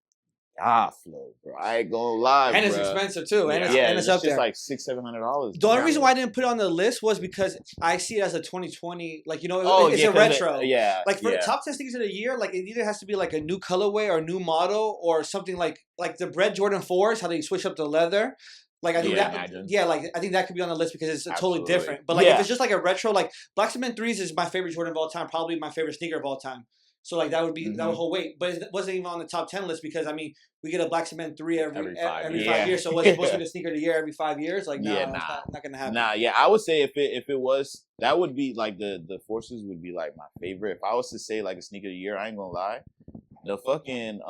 Speaker 1: Flow, bro. I ain't gonna lie,
Speaker 2: and it's expensive too. And it's up there.
Speaker 1: Like $600-$700.
Speaker 2: The only reason why I didn't put it on the list was because I see it as a 2020, like it's a retro. Like for the top 10 sneakers of the year, like it either has to be like a new colorway or a new model or something like the Bread Jordan 4s, how they switch up the leather. Like I think
Speaker 3: imagine.
Speaker 2: like I think that could be on the list because it's totally different. But like if it's just like a retro, like Black Cement 3s is my favorite Jordan of all time, probably my favorite sneaker of all time. So like that would be that would hold weight, but it wasn't even on the top 10 list because I mean we get a Black Cement 3 every 5 years. So what's supposed to be the sneaker of the year every 5 years? Like no, it's not gonna happen.
Speaker 1: Nah, yeah, I would say if it was, that would be like the Forces would be like my favorite. If I was to say like a sneaker of the year, I ain't gonna lie, the fucking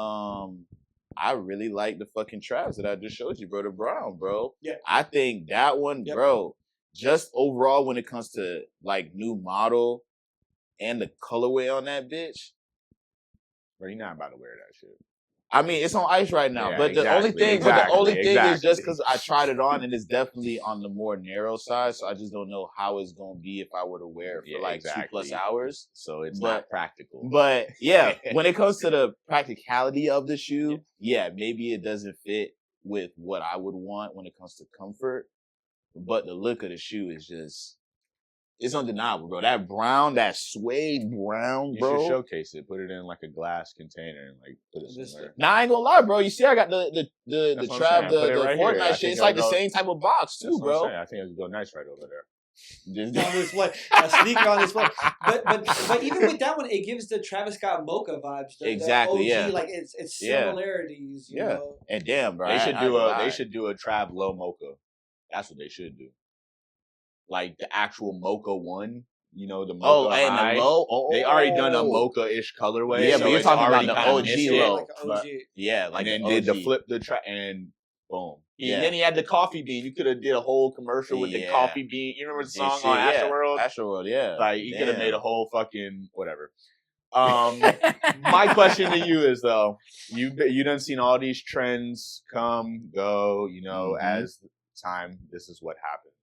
Speaker 1: I really like the fucking Travs that I just showed you, bro. The brown, bro.
Speaker 2: Yeah.
Speaker 1: I think that one, bro. Just overall, when it comes to like new model and the colorway on that bitch.
Speaker 3: Bro, you're not about to wear that shit.
Speaker 1: I mean, it's on ice right now, but the only thing is just because I tried it on and it's definitely on the more narrow side, so I just don't know how it's gonna be if I were to wear it for like 2+ hours.
Speaker 3: So it's not practical.
Speaker 1: But yeah, when it comes to the practicality of the shoe, maybe it doesn't fit with what I would want when it comes to comfort. But the look of the shoe is just. It's undeniable, bro. That brown, that suede brown, bro.
Speaker 3: You should showcase it. Put it in like a glass container and like put it somewhere.
Speaker 1: Nah, I ain't gonna lie, bro. You see, I got the Trav, the Fortnite shit. It's like the same type of box too, bro.
Speaker 3: I think it would go nice right over there.
Speaker 2: On this one, a sneaker on this one, but even with that one, it gives the Travis Scott Mocha vibes.
Speaker 1: Exactly,
Speaker 2: the OG, like it's similarities. You know?
Speaker 1: And damn, bro,
Speaker 3: they should do a Trav Low Mocha. That's what they should do. Like the actual Mocha one, you know, the Mocha high.
Speaker 1: The low?
Speaker 3: They already done a Mocha-ish colorway.
Speaker 1: Yeah, so but you're talking about the OG low.
Speaker 2: Like OG.
Speaker 1: Yeah, like
Speaker 3: and then did the flip and boom. Yeah. And then he had the coffee bean. You could have did a whole commercial with the coffee bean. You remember the song on Astroworld?
Speaker 1: Astroworld, yeah.
Speaker 3: Like he could have made a whole fucking whatever. My question to you is though, you done seen all these trends come, go, you know, as time, this is what happens.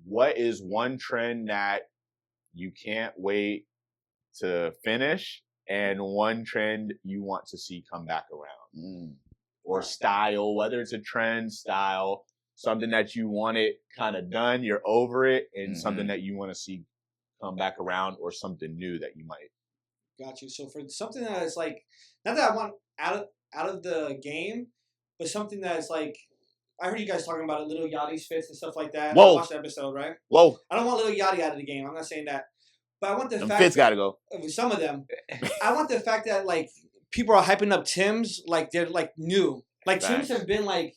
Speaker 3: What is one trend that you can't wait to finish and one trend you want to see come back around? Or style, whether it's a trend, style, something that you want it kind of done, you're over it, and something that you want to see come back around or something new that you might.
Speaker 2: Got you. So for something that is like, not that I want out of the game, but something that is like, I heard you guys talking about Little Yachty's fits and stuff like that.
Speaker 1: Whoa.
Speaker 2: I watched the episode, right?
Speaker 1: Whoa.
Speaker 2: I don't want Little Yachty out of the game. I'm not saying that. But I want the fact
Speaker 1: fits gotta go.
Speaker 2: Some of them. I want the fact that like people are hyping up Timbs like they're like new. Like Timbs have been like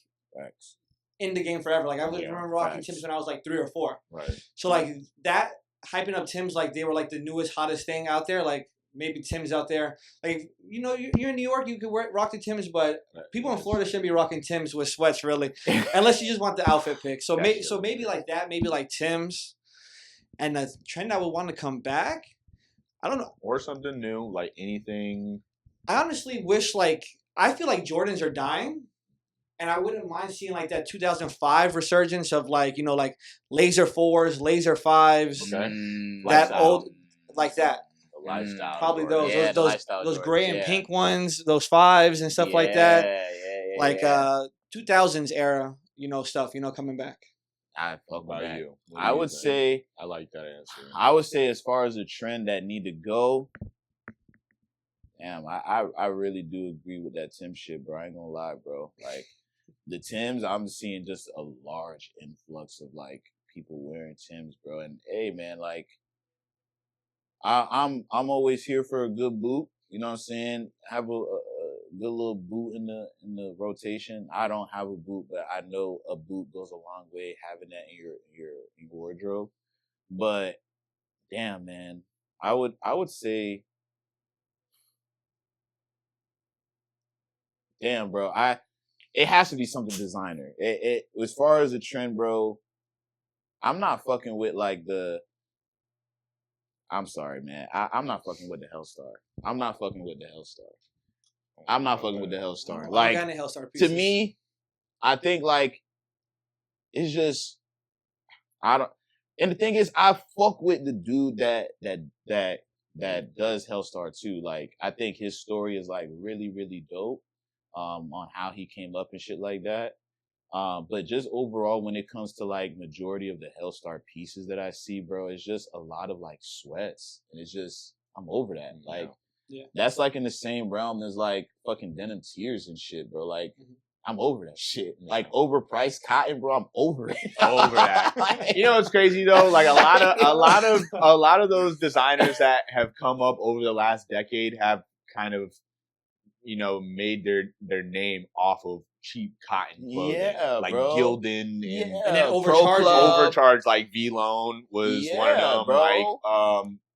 Speaker 2: in the game forever. Like I remember rocking Timbs when I was like 3 or 4.
Speaker 3: Right.
Speaker 2: So like that hyping up Timbs like they were like the newest, hottest thing out there. Like maybe Tim's out there. Like, you know, you're in New York, you could rock the Timbs, but people in Florida shouldn't be rocking Timbs with sweats, really. Unless you just want the outfit pick. So maybe like that, maybe like Timbs. And the trend I would want to come back, I don't know.
Speaker 3: Or something new, like anything.
Speaker 2: I honestly wish, like, I feel like Jordans are dying. And I wouldn't mind seeing like that 2005 resurgence of like, you know, like laser 4s, laser 5s.
Speaker 3: Okay.
Speaker 2: That old, like that.
Speaker 3: Lifestyle.
Speaker 2: Probably
Speaker 3: Jordan.
Speaker 2: those gray and pink ones, those 5s and stuff like that. Like 2000s era, you know, stuff, you know, coming back.
Speaker 1: I fuck with that.
Speaker 3: You?
Speaker 1: I would say
Speaker 3: I like that answer.
Speaker 1: I would say as far as a trend that need to go, damn, I really do agree with that Tim shit, bro. I ain't gonna lie, bro. Like the Tims, I'm seeing just a large influx of like people wearing Tims, bro. And hey, man, like I'm always here for a good boot. You know what I'm saying? Have a good little boot in the rotation. I don't have a boot, but I know a boot goes a long way having that in your wardrobe. But damn, man, I would say, damn, bro, it has to be something designer. It as far as the trend, bro, I'm not fucking with like the. I'm sorry, man. I'm not fucking with the Hellstar. I'm not fucking with the Hellstar. Like, to me, I think like it's just I don't. And the thing is, I fuck with the dude that does Hellstar too. Like, I think his story is like really, really dope. On how he came up and shit like that. But just overall, when it comes to like majority of the Hellstar pieces that I see, bro, it's just a lot of like sweats, and it's just I'm over that. Like, that's like in the same realm as like fucking denim tears and shit, bro. Like, I'm over that shit. Like overpriced cotton, bro. I'm over it.
Speaker 3: Over that. You know what's crazy though? Like a lot of those designers that have come up over the last decade have kind of, you know, made their name off of cheap cotton clothing.
Speaker 1: Yeah,
Speaker 3: like
Speaker 1: bro.
Speaker 3: Gildan
Speaker 2: And then
Speaker 3: overcharged. Like V-Lone was one of them.
Speaker 1: bro.
Speaker 3: Like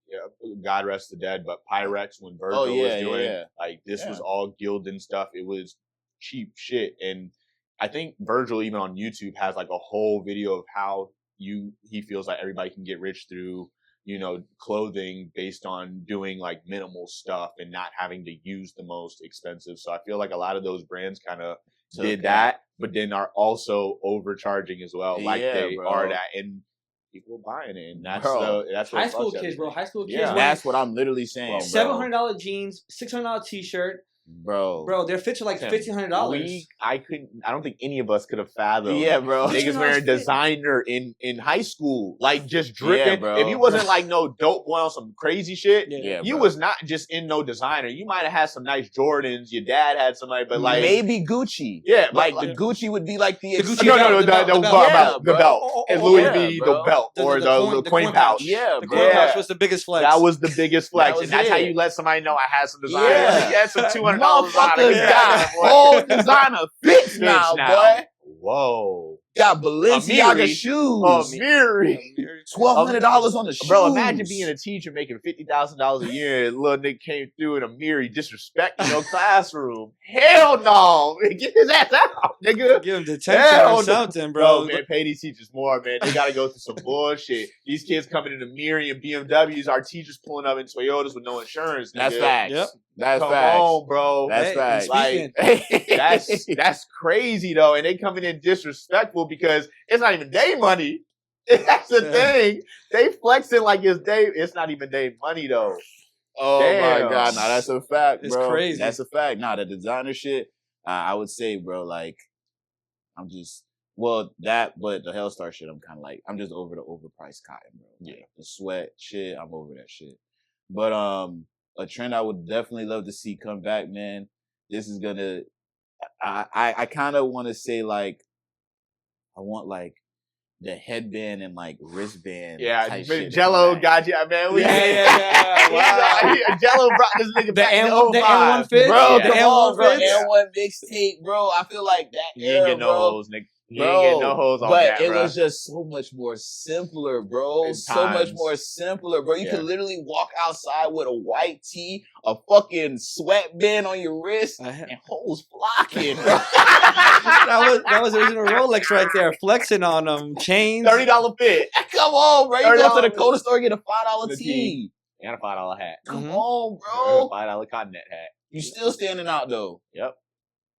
Speaker 3: yeah, God rest the dead, but Pyrex when Virgil was doing like this was all Gildan stuff. It was cheap shit. And I think Virgil even on YouTube has like a whole video of how he feels like everybody can get rich through, you know, clothing based on doing like minimal stuff and not having to use the most expensive. So I feel like a lot of those brands kind of did that, but then are also overcharging as well. Like they are that, and people buying it. And that's what
Speaker 2: high school kids, bro. High school kids.
Speaker 1: Yeah, that's what I'm literally saying.
Speaker 2: $700 jeans, $600 t-shirt.
Speaker 1: Bro,
Speaker 2: their fits are like $1,500.
Speaker 3: I don't think any of us could have fathomed.
Speaker 1: Yeah, bro.
Speaker 3: Niggas wearing designer in high school, like just dripping.
Speaker 1: Yeah, bro.
Speaker 3: If you wasn't like no dope boy on some crazy shit, you
Speaker 1: bro.
Speaker 3: was not just in no designer. You might have had some nice Jordans. Your dad had somebody, but like
Speaker 1: maybe Gucci.
Speaker 3: Yeah,
Speaker 1: like the Gucci would be like the
Speaker 3: the belt, and Louis V the belt or the coin pouch.
Speaker 1: Yeah,
Speaker 2: the
Speaker 1: bro.
Speaker 2: coin pouch was the biggest flex.
Speaker 3: That was the biggest flex, and that's how you let somebody know I had some designer. Yeah, you had some $200
Speaker 1: got whole designer fits now, boy.
Speaker 3: Whoa.
Speaker 1: Got Balenciaga shoes. $1,200 on the shoes.
Speaker 3: Bro, imagine being a teacher making $50,000 a year and little nigga came through in a mirror, disrespecting your classroom. Hell no. Get his ass out, nigga.
Speaker 2: Give him detention or something, bro.
Speaker 3: No, man, pay these teachers more, man. They gotta go through some bullshit. These kids coming in a mirror and BMWs, our teachers pulling up in Toyotas with no insurance. Nigga.
Speaker 1: That's facts.
Speaker 2: Yep.
Speaker 1: That's
Speaker 3: Come
Speaker 1: facts.
Speaker 3: on, bro.
Speaker 1: That's facts.
Speaker 3: Like, that's crazy though, and they coming in disrespectful because it's not even their money. That's the thing. They flexing like it's not even their money though.
Speaker 1: Oh my God, nah, that's a fact, bro.
Speaker 2: It's crazy.
Speaker 1: That's a fact. Nah, the designer shit, I would say, bro, like, but the Hellstar shit, I'm just over the overpriced cotton, bro.
Speaker 3: Yeah.
Speaker 1: The sweat shit, I'm over that shit. But a trend I would definitely love to see come back, man. This is gonna, I kind of want to say like, I want like the headband and like wristband.
Speaker 3: Yeah,
Speaker 1: type shit
Speaker 3: Gelo got you, man.
Speaker 2: Wow.
Speaker 3: Gelo brought this nigga back.
Speaker 2: The N1 fit,
Speaker 1: bro.
Speaker 2: The
Speaker 1: Come on, bro.
Speaker 2: N1 fit.
Speaker 1: N1 mixtape, bro. I feel like that.
Speaker 3: You ain't get no hoes, nigga. You ain't get no hoes on that,
Speaker 1: but it
Speaker 3: bro.
Speaker 1: was just so much more simpler, bro. So much more simpler, bro. You can literally walk outside with a white tee, a fucking sweatband on your wrist, and hoes flocking, bro.
Speaker 2: that was original Rolex right there, flexing on them. Chains.
Speaker 3: $30 fit.
Speaker 1: Come on, bro. You go to the Coda store, get a $5 tee.
Speaker 3: And a $5 hat.
Speaker 1: Come on, bro.
Speaker 3: $5 continent hat.
Speaker 1: You still standing out though.
Speaker 3: Yep.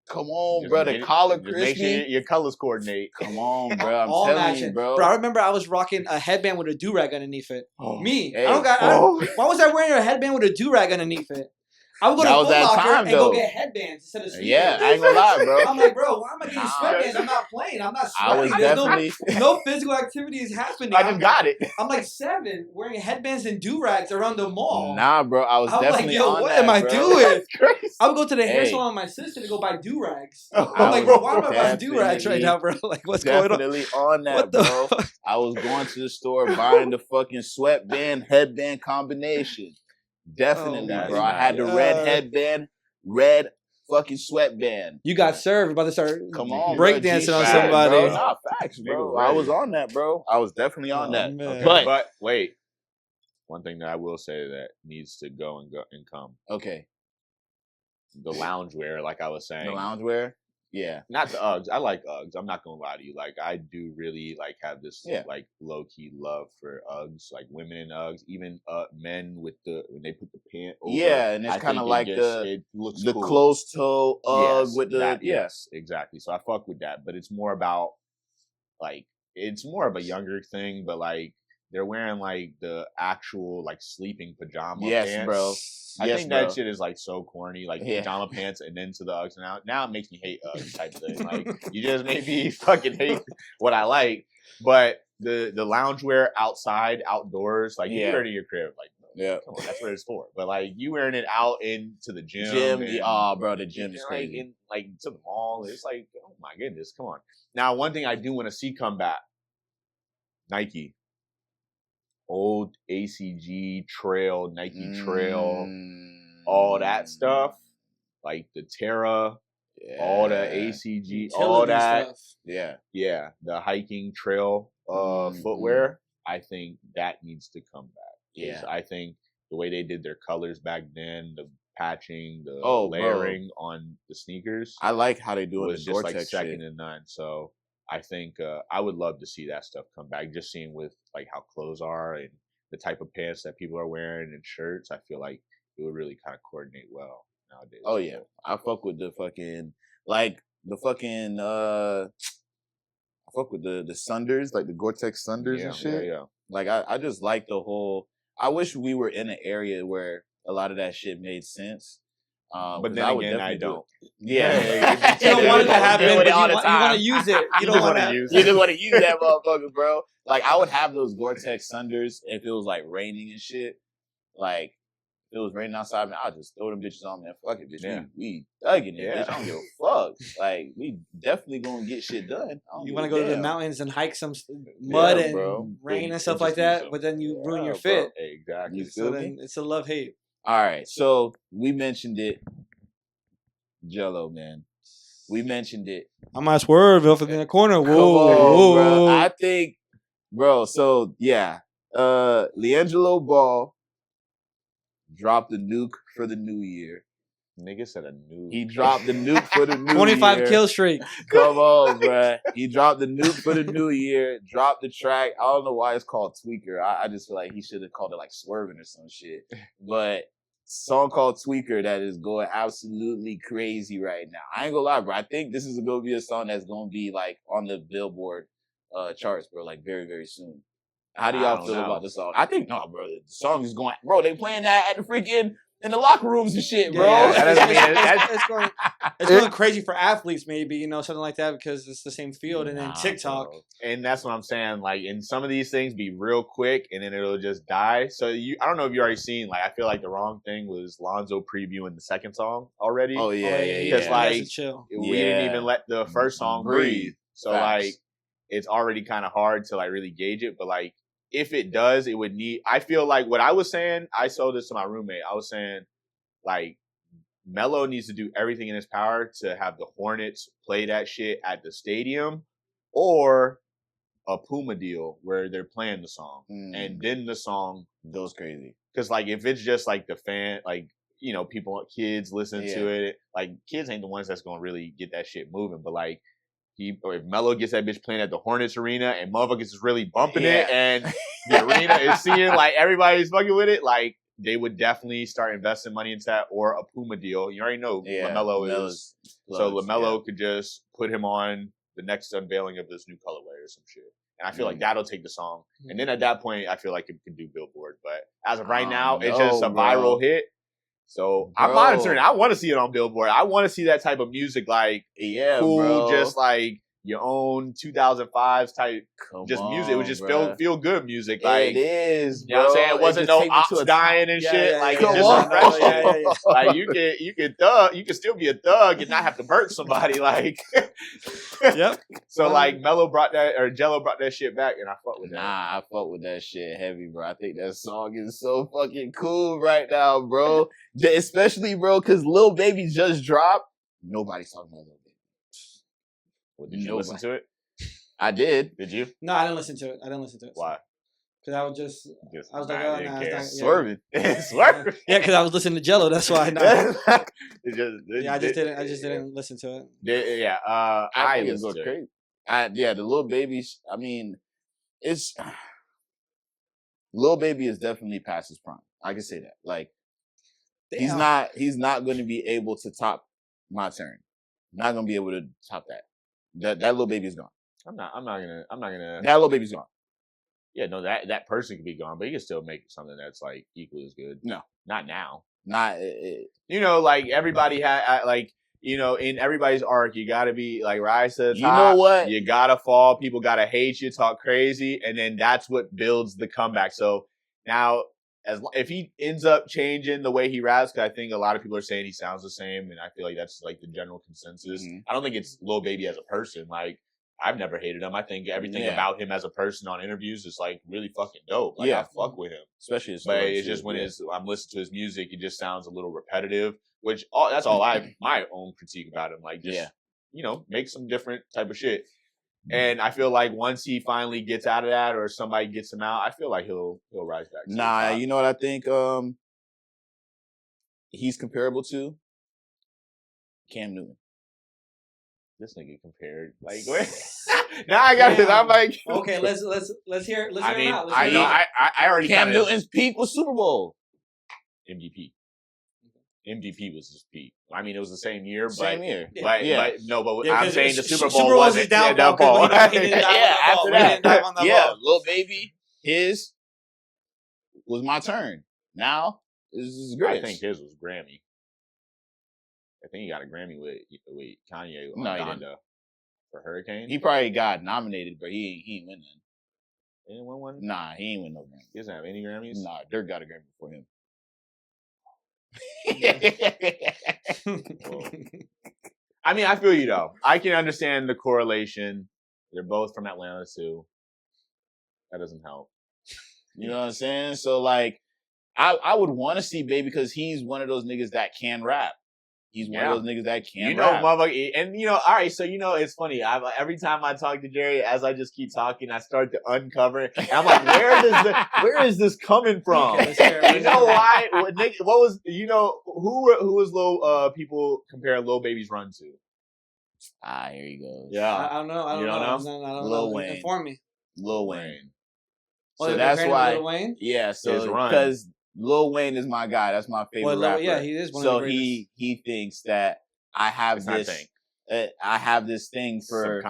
Speaker 1: Come on, bro. The collar crispy.
Speaker 3: Make sure your colors coordinate.
Speaker 1: Come on, bro. I'm telling you, bro.
Speaker 2: Bro, I remember I was rocking a headband with a do-rag underneath it. Me.
Speaker 1: Hey.
Speaker 2: Why was I wearing a headband with a do-rag underneath it? I would go to Foot Locker and go get headbands instead of sneakers.
Speaker 1: Yeah, I ain't gonna lie, bro.
Speaker 2: I'm like, bro, why am I getting sweatbands? I'm not playing. I'm not sweating.
Speaker 1: I was definitely...
Speaker 2: no physical activity is happening.
Speaker 3: I just got it.
Speaker 2: I'm like 7 wearing headbands and do-rags around the mall.
Speaker 1: Nah, bro. I was definitely
Speaker 2: like, yo,
Speaker 1: on
Speaker 2: what
Speaker 1: that,
Speaker 2: am I
Speaker 1: bro.
Speaker 2: doing?
Speaker 3: That's crazy.
Speaker 2: I would go to the hair salon with my sister to go buy do-rags.
Speaker 3: I'm
Speaker 2: I'm like, bro, why am I buying do-rags right now, bro? Like, what's going on?
Speaker 1: Definitely on that, bro. I was going to the store buying the fucking sweatband, headband combination. Definitely, bro. I had the red headband, red fucking sweatband.
Speaker 2: You got served. About to start breakdancing on somebody.
Speaker 1: Bro. Nah, facts, bro. I was on that, bro. I was definitely on that.
Speaker 3: Okay. But wait, one thing that I will say that needs to go and come.
Speaker 1: Okay.
Speaker 3: The loungewear, like I was saying.
Speaker 1: The loungewear? Yeah.
Speaker 3: Not the Uggs. I like Uggs. I'm not gonna lie to you. Like I do really like have this like low key love for Uggs, like women in Uggs, even men with when they put the pant over.
Speaker 1: Yeah, and it's kind of like
Speaker 3: it looks
Speaker 1: the
Speaker 3: cool.
Speaker 1: closed toe Ugg with the
Speaker 3: yes, exactly. So I fuck with that, but it's more about like it's more of a younger thing, but like they're wearing like the actual like sleeping pajama pants.
Speaker 1: Bro.
Speaker 3: I think that shit is like so corny, like pajama pants and then to the Uggs. Now it makes me hate Uggs type thing. Like you just made me fucking hate what I like. But the loungewear outside, outdoors, like you wear it in your crib, like
Speaker 1: Yeah.
Speaker 3: Come on, that's what it's for. But like you wearing it out into the gym.
Speaker 1: Bro, the gym is crazy.
Speaker 3: Like to the mall. It's like, oh my goodness, come on. Now, one thing I do want to see come back, Nike. Old ACG trail, Nike trail, all that stuff. Like the Terra, all the ACG, all that.
Speaker 2: Stuff.
Speaker 3: Yeah. The hiking trail footwear. I think that needs to come back.
Speaker 1: Yeah.
Speaker 3: I think the way they did their colors back then, the patching, the layering on the sneakers.
Speaker 1: I like how they do it.
Speaker 3: Was just like second to none. So I think I would love to see that stuff come back. Just seeing with like how clothes are and the type of pants that people are wearing and shirts, I feel like it would really kind of coordinate well nowadays.
Speaker 1: Oh yeah, I fuck with the fucking I fuck with the Sunders, like the Gore-Tex Sunders and shit.
Speaker 3: Yeah.
Speaker 1: Like I just like the whole. I wish we were in an area where a lot of that shit made sense.
Speaker 3: But then again, I don't.
Speaker 1: Yeah,
Speaker 2: you don't want it to happen, but you want to use it. You don't want to use it.
Speaker 1: You just want to use that motherfucker, bro. Like I would have those Gore-Tex Sunders if it was like raining and shit. Like if it was raining outside, man, I'll just throw them bitches on, man. Fuck it, bitch.
Speaker 3: Yeah.
Speaker 1: We thugging it, bitch. I don't give a fuck. Like we definitely gonna get shit done.
Speaker 2: You want to go to the mountains and hike some mud and rain and stuff like that, but then you ruin your fit.
Speaker 3: Bro. Exactly.
Speaker 2: So then it's a love-hate.
Speaker 1: All right, so we mentioned it. Gelo, man. We mentioned it.
Speaker 2: I might swerve off in the corner.
Speaker 1: Come on, bro. I think, bro, so yeah. LiAngelo Ball dropped the nuke for the new year.
Speaker 3: Nigga said a nuke.
Speaker 1: He dropped the nuke for the new
Speaker 2: 25
Speaker 1: year.
Speaker 2: kill streak.
Speaker 1: Come on, bro. He dropped the nuke for the new year. Dropped the track. I don't know why it's called Tweaker. I just feel like he should have called it like Swerving or some shit. But song called Tweaker that is going absolutely crazy right now. I ain't gonna lie, bro. I think this is gonna be a song that's gonna be like on the Billboard charts, bro, like very, very soon. How do y'all feel about the song? I think no, bro. The song is going, bro. They playing that at the freaking in the locker rooms and shit, bro.
Speaker 2: It's going crazy for athletes, maybe, something like that, because it's the same field. And then TikTok.
Speaker 3: Bro. And that's what I'm saying. Like, in some of these things, be real quick, and then it'll just die. So I don't know if you already seen. Like, I feel like the wrong thing was Lonzo previewing the second song already.
Speaker 1: Oh yeah.
Speaker 3: Because like
Speaker 2: we
Speaker 3: didn't even let the first song breathe. So like, it's already kind of hard to like really gauge it. But like, if it does, it would need. I feel like what I was saying. I sold this to my roommate. I was saying, like, Melo needs to do everything in his power to have the Hornets play that shit at the stadium, or a Puma deal where they're playing the song and then the song
Speaker 1: goes crazy.
Speaker 3: Because like if it's just like the fan, like kids listen to it. Like kids ain't the ones that's gonna really get that shit moving. But like if Melo gets that bitch playing at the Hornets arena and motherfuckers is really bumping it and the arena is seeing like everybody's fucking with it, like they would definitely start investing money into that, or a Puma deal. You already know LaMelo is. So LaMelo could just put him on the next unveiling of this new colorway or some shit. And I feel like that'll take the song. And then at that point, I feel like it can do Billboard. But as of right now, it's just a viral hit. So I'm monitoring. I want to see it on Billboard. I want to see that type of music, like cool, just like your own 2005s type music. It was just feel good music. Like
Speaker 1: it is,
Speaker 3: you know what I'm saying? It wasn't no ops dying and shit. Like it's just refreshing. Like you can still be a thug and not have to burn somebody. Like So like Melo brought that, or Gelo brought that shit back, and I fuck with that.
Speaker 1: Nah, I fuck with that shit heavy, bro. I think that song is so fucking cool right now, bro. Especially, bro, because Lil Baby just dropped. Nobody's talking about Lil Baby.
Speaker 3: Well, did you listen to it?
Speaker 1: I did.
Speaker 3: Did you?
Speaker 2: No, I didn't listen to it.
Speaker 3: Why?
Speaker 2: Because I was like, oh, no.
Speaker 1: Swerving.
Speaker 3: Swerve.
Speaker 2: Yeah, because I was listening to Gelo. That's why. I just didn't listen to it.
Speaker 1: I listened to it. The Lil Baby. I mean, it's Lil Baby is definitely past his prime. I can say that. Like, he's not going to be able to top My Turn. Not going to be able to top that. That Lil Baby is gone.
Speaker 3: I'm not gonna.
Speaker 1: That Lil Baby's gone.
Speaker 3: Yeah, no, that person could be gone, but he can still make something that's like equally as good.
Speaker 1: No,
Speaker 3: not now.
Speaker 1: Like
Speaker 3: everybody had in everybody's arc, you gotta be like rise to the top.
Speaker 1: You know what?
Speaker 3: You gotta fall. People gotta hate you, talk crazy, and then that's what builds the comeback. So now if he ends up changing the way he raps, because I think a lot of people are saying he sounds the same, and I feel like that's like the general consensus.
Speaker 1: Mhm.
Speaker 3: I don't think it's Lil Baby as a person. Like, I've never hated him. I think everything about him as a person on interviews is like really fucking dope. Like, I fuck with him,
Speaker 1: especially his
Speaker 3: but
Speaker 1: story
Speaker 3: it's
Speaker 1: too,
Speaker 3: just when I'm listening to his music, it just sounds a little repetitive. Which that's all my own critique about him. Like, just make some different type of shit. And I feel like once he finally gets out of that, or somebody gets him out, I feel like he'll rise back.
Speaker 1: Nah, you know what I think? He's comparable to Cam Newton.
Speaker 3: This nigga compared. Like, now I got it. I'm like,
Speaker 2: okay, let's hear. Let's hear him out.
Speaker 3: I already.
Speaker 1: Cam Newton's peak was Super Bowl
Speaker 3: MVP. MVP was his peak. I mean, it was the same year,
Speaker 1: same year.
Speaker 3: But I'm saying the Super Bowl
Speaker 2: was
Speaker 3: wasn't
Speaker 2: his downfall. He didn't dive on the ball.
Speaker 1: Lil Baby, his was my turn. Now this is great.
Speaker 3: I think his was Grammy. I think he got a Grammy with Kanye.
Speaker 1: No, he didn't.
Speaker 3: For Hurricane.
Speaker 1: He probably got nominated, but he ain't win none.
Speaker 3: He didn't win one?
Speaker 1: Nah, he ain't win no Grammy.
Speaker 3: He doesn't have any Grammys?
Speaker 1: Nah, Dirk got a Grammy before him.
Speaker 3: I mean, I feel you though. I can understand the correlation. They're both from Atlanta too. That doesn't help.
Speaker 1: You know what I'm saying? So like, I would want to see Baby because he's one of those niggas that can rap. He's one of those niggas that can rap.
Speaker 3: Motherfucker, and all right, so it's funny. Every time I talk to Jerry, as I just keep talking, I start to uncover it. And I'm like, where is this coming from? You know why? What was who was people comparing Lil Baby's run to?
Speaker 1: Here he goes.
Speaker 2: Yeah, I don't know. I don't know.
Speaker 1: No, Lil Wayne.
Speaker 2: Inform me.
Speaker 1: Lil Wayne.
Speaker 2: So
Speaker 1: that's why.
Speaker 2: Lil Wayne?
Speaker 1: Yeah. So because Lil Wayne is my guy. That's my favorite rapper.
Speaker 2: Yeah, he is one of the greatest.
Speaker 1: So he thinks that I have I have this thing for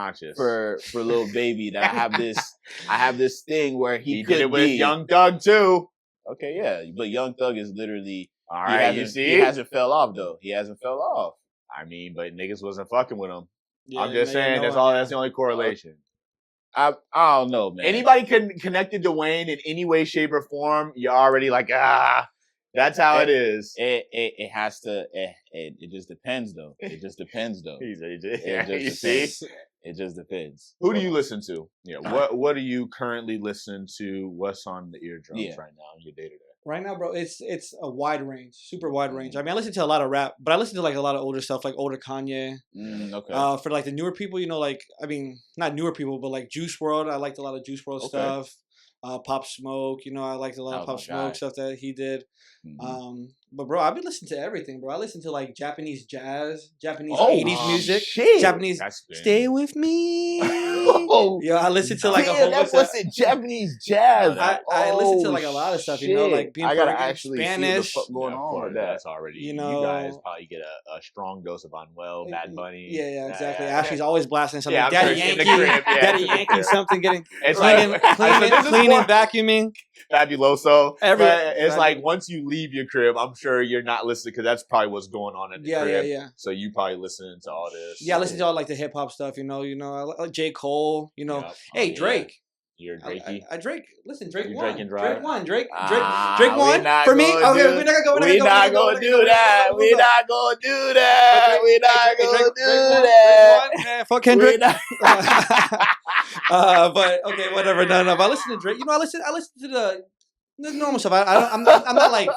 Speaker 1: Lil Baby, that I have this thing where he could
Speaker 3: did it with
Speaker 1: be
Speaker 3: Young Thug too.
Speaker 1: Okay, yeah, but Young Thug is literally
Speaker 3: all right.
Speaker 1: He hasn't fell off though. He hasn't fell off.
Speaker 3: I mean, but niggas wasn't fucking with him.
Speaker 2: Yeah,
Speaker 3: I'm just saying that's the only correlation.
Speaker 1: I don't know, man.
Speaker 3: Anybody connected to Wayne in any way, shape, or form, you're already like, that's how it is.
Speaker 1: It has to. It just depends, though. It just depends. It just depends.
Speaker 3: Who do you listen to? Yeah. What do you currently listen to? What's on the eardrums right now in your day to day?
Speaker 2: Right now, bro, it's a wide range, super wide range. I mean, I listen to a lot of rap, but I listen to like a lot of older stuff, like older Kanye.
Speaker 1: Okay.
Speaker 2: For like the newer people, like, I mean, not newer people, but like Juice WRLD. I liked a lot of Juice WRLD stuff. Pop Smoke, I liked a lot of Pop Smoke stuff that he did.
Speaker 1: Mm-hmm.
Speaker 2: But bro, I've been listening to everything, bro. I listen to like Japanese jazz, Japanese 80s music, Japanese. Stay with me. Yo, I listen to like a whole bunch of
Speaker 1: Japanese jazz.
Speaker 2: I listen to like a lot of stuff, like being
Speaker 1: I gotta actually
Speaker 2: Spanish.
Speaker 1: See what the fuck going on with that.
Speaker 3: That's already you guys probably get a strong dose of Unwell, Bad Bunny.
Speaker 2: Yeah, exactly. Ashley's always blasting something.
Speaker 3: Yeah,
Speaker 2: Daddy Yankee, Daddy Yankee, something getting cleaning, vacuuming.
Speaker 3: Fabuloso. It's like once you leave your crib, I'm sure you're not listening because that's probably what's going on at the crib.
Speaker 2: Yeah.
Speaker 3: So you probably listening to all this.
Speaker 2: Yeah, I listen to all like the hip hop stuff. I like J. Cole. Hey, Drake.
Speaker 3: You're Drakey.
Speaker 2: Drake. Listen, Drake won.
Speaker 3: Drake and Drive.
Speaker 2: Drake won. Drake won for me. Okay, we're not gonna go.
Speaker 1: We're not gonna do that. We're not gonna do that. We're not gonna do that.
Speaker 2: Fuck Kendrick. But okay, whatever. No. But I listen to Drake. I listen to the normal stuff. I'm not like,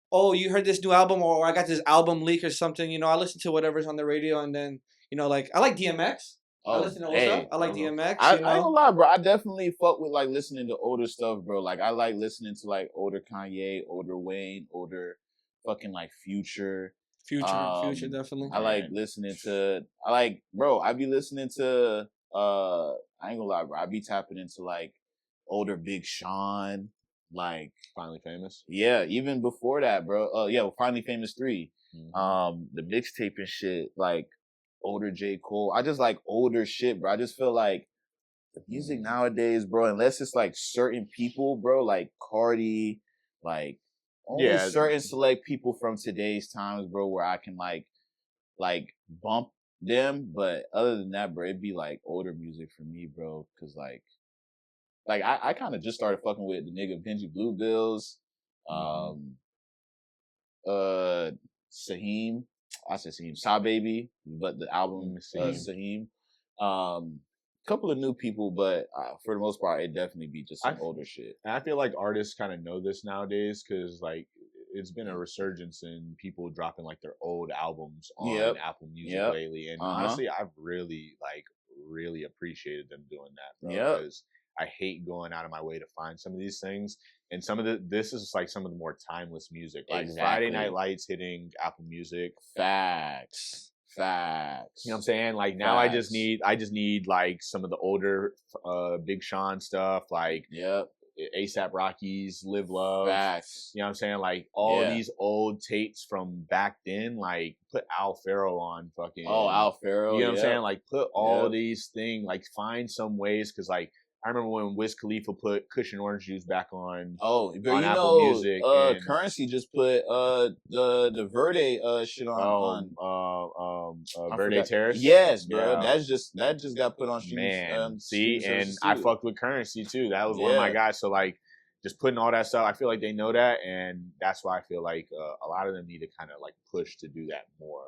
Speaker 2: oh, you heard this new album or I got this album leak or something. I listen to whatever's on the radio and then like I like DMX. I listen to old stuff. I like DMX.
Speaker 1: I ain't gonna lie, bro. I definitely fuck with like listening to older stuff, bro. Like I like listening to like older Kanye, older Wayne, older fucking like Future.
Speaker 2: Future, definitely.
Speaker 1: I like listening to. Bro. I be listening to. I ain't gonna lie, bro. I be tapping into like older Big Sean, like
Speaker 3: Finally Famous.
Speaker 1: Yeah, even before that, bro. Finally Famous 3. Mm-hmm. The mixtape and shit, like. Older J. Cole. I just like older shit, bro. I just feel like the music nowadays, bro, unless it's like certain people, bro, like Cardi, like only certain select people from today's times, bro, where I can like bump them. But other than that, bro, it'd be like older music for me, bro. Cause like I kind of just started fucking with the nigga Benji Blue Bills. Saheem. I said Saheem. Sa Baby, but the album Saheem. Couple of new people, but for the most part, it definitely be just some older shit.
Speaker 3: And I feel like artists kind of know this nowadays because like it's been a resurgence in people dropping like their old albums on Apple Music lately, and honestly, I've really appreciated them doing that, bro. Because I hate going out of my way to find some of these things, and this is like some of the more timeless music, like Friday Night Lights hitting Apple Music.
Speaker 1: Facts.
Speaker 3: You know what I'm saying? Like now I just need like some of the older Big Sean stuff, like ASAP Rocky's Live Love.
Speaker 1: Facts.
Speaker 3: You know what I'm saying? Like all these old tapes from back then, like put Al Farrow on fucking
Speaker 1: Al Farrow.
Speaker 3: You know what I'm saying? Like put all these things, like find some ways, because like I remember when Wiz Khalifa put Cushion Orange Juice back on.
Speaker 1: Oh, but
Speaker 3: on
Speaker 1: you
Speaker 3: Apple
Speaker 1: know,
Speaker 3: Music,
Speaker 1: Currency just put the Verde shit on.
Speaker 3: Verde Terrace.
Speaker 1: Yes, bro. That just got put on streaming.
Speaker 3: Man, see, and I fucked with Currency too. That was one of my guys. So like, just putting all that stuff, I feel like they know that, and that's why I feel like a lot of them need to kind of like push to do that more.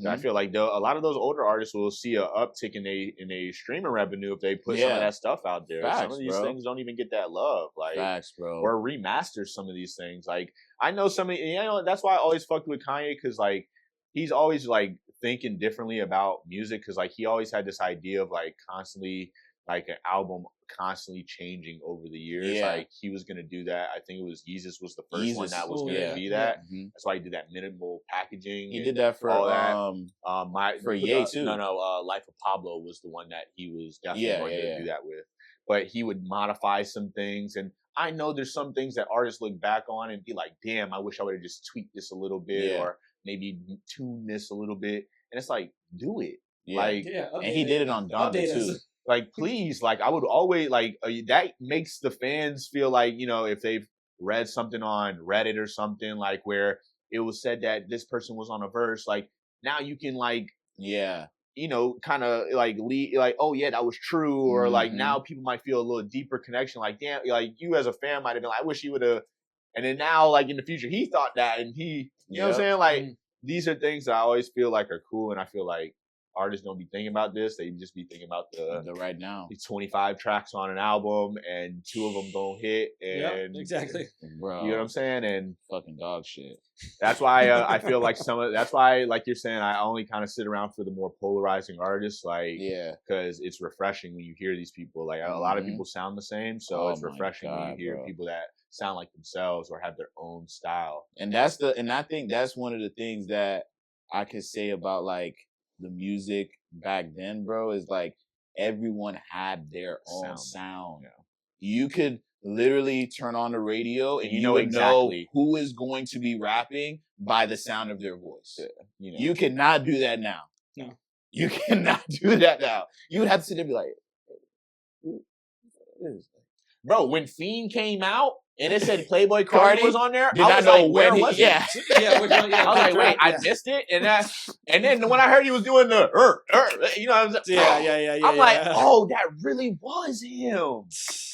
Speaker 3: I feel like a lot of those older artists will see an uptick in a streaming revenue if they put some of that stuff out there. Some of these things don't even get that love, like or remaster some of these things. Like I know some of that's why I always fucked with Kanye, because like he's always like thinking differently about music, because like he always had this idea of like constantly like an album constantly changing over the years. Like he was gonna do that. I think it was Yeezus was the first one that was gonna be that. That's why he did that minimal packaging.
Speaker 1: He did that for
Speaker 3: all that.
Speaker 1: For Ye too.
Speaker 3: No, Life of Pablo was the one that he was definitely going to do that with. But he would modify some things, and I know there's some things that artists look back on and be like, damn, I wish I would have just tweaked this a little bit, or maybe tune this a little bit. And it's like, do it.
Speaker 1: And he did it on Donda too.
Speaker 3: Like, please, like, I would always, like, that makes the fans feel like, you know, if they've read something on Reddit or something, like, where it was said that this person was on a verse, like, now you can, like, you know, kind of, like, like, oh, yeah, that was true, or, like, now people might feel a little deeper connection, like, damn, like, you as a fan might have been like, I wish he would have, and then now, like, in the future, he thought that, and he, you know what I'm saying? Like, these are things that I always feel like are cool, and I feel like artists don't be thinking about this. They just be thinking about the
Speaker 1: right now.
Speaker 3: 25 tracks on an album, and 2 of them don't hit. And
Speaker 2: exactly.
Speaker 1: Bro,
Speaker 3: you know what I'm saying? And
Speaker 1: fucking dog shit.
Speaker 3: That's why I feel like that's why, like you're saying, I only kind of sit around for the more polarizing artists, like, because it's refreshing when you hear these people. Like a lot of people sound the same, so it's refreshing when you hear people that sound like themselves or have their own style.
Speaker 1: And I think that's one of the things that I could say about like the music back then, bro, is like everyone had their own sound. You could literally turn on the radio and you would know who is going to be rapping by the sound of their voice. You know, you cannot do that now.
Speaker 2: No,
Speaker 1: you cannot do that now. You would have to sit there and be like,
Speaker 3: bro, when Fiend came out and it said Playboy Cardi was on there,
Speaker 1: I was like, where was he?
Speaker 3: I was like, wait, I missed it, and then when I heard he was doing the you know, I'm like, oh, that really was him,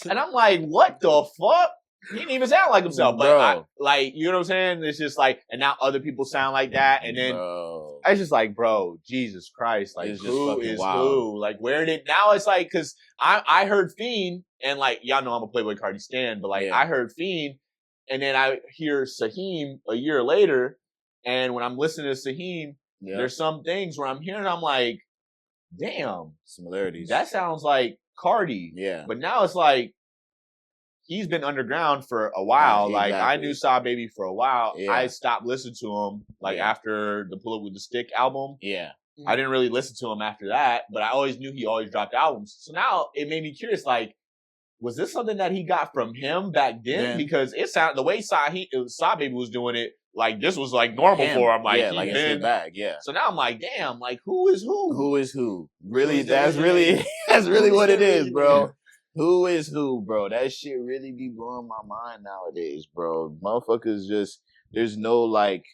Speaker 3: and I'm like, what the fuck? He didn't even sound like himself, but like, you know what I'm saying? It's just like, and now other people sound like that, and then I was just like, bro, Jesus Christ, like, who is who? Like, where did now? It's like, because I heard Fiend, and like, y'all know I'm a Playboy Cardi stan, but like, I heard Fiend, and then I hear Saheem a year later, and when I'm listening to Saheem, there's some things where I'm hearing, I'm like, damn,
Speaker 1: similarities.
Speaker 3: That sounds like Cardi.
Speaker 1: Yeah.
Speaker 3: But now it's like, he's been underground for a while. Like, I knew Saw Baby for a while. I stopped listening to him, like, after the Pull Up With The Stick album. I didn't really listen to him after that, but I always knew he always dropped albums. So now it made me curious, like, was this something that he got from him back then? Because it sounded, the way Saw Baby was doing it, like, this was, like, normal for him. Like,
Speaker 1: like, it's his bag,
Speaker 3: So now I'm like, damn, like, who is who?
Speaker 1: Who is who? Really, that's really what it is, bro. Who is who, bro? That shit really be blowing my mind nowadays, bro. Motherfuckers just, there's no, like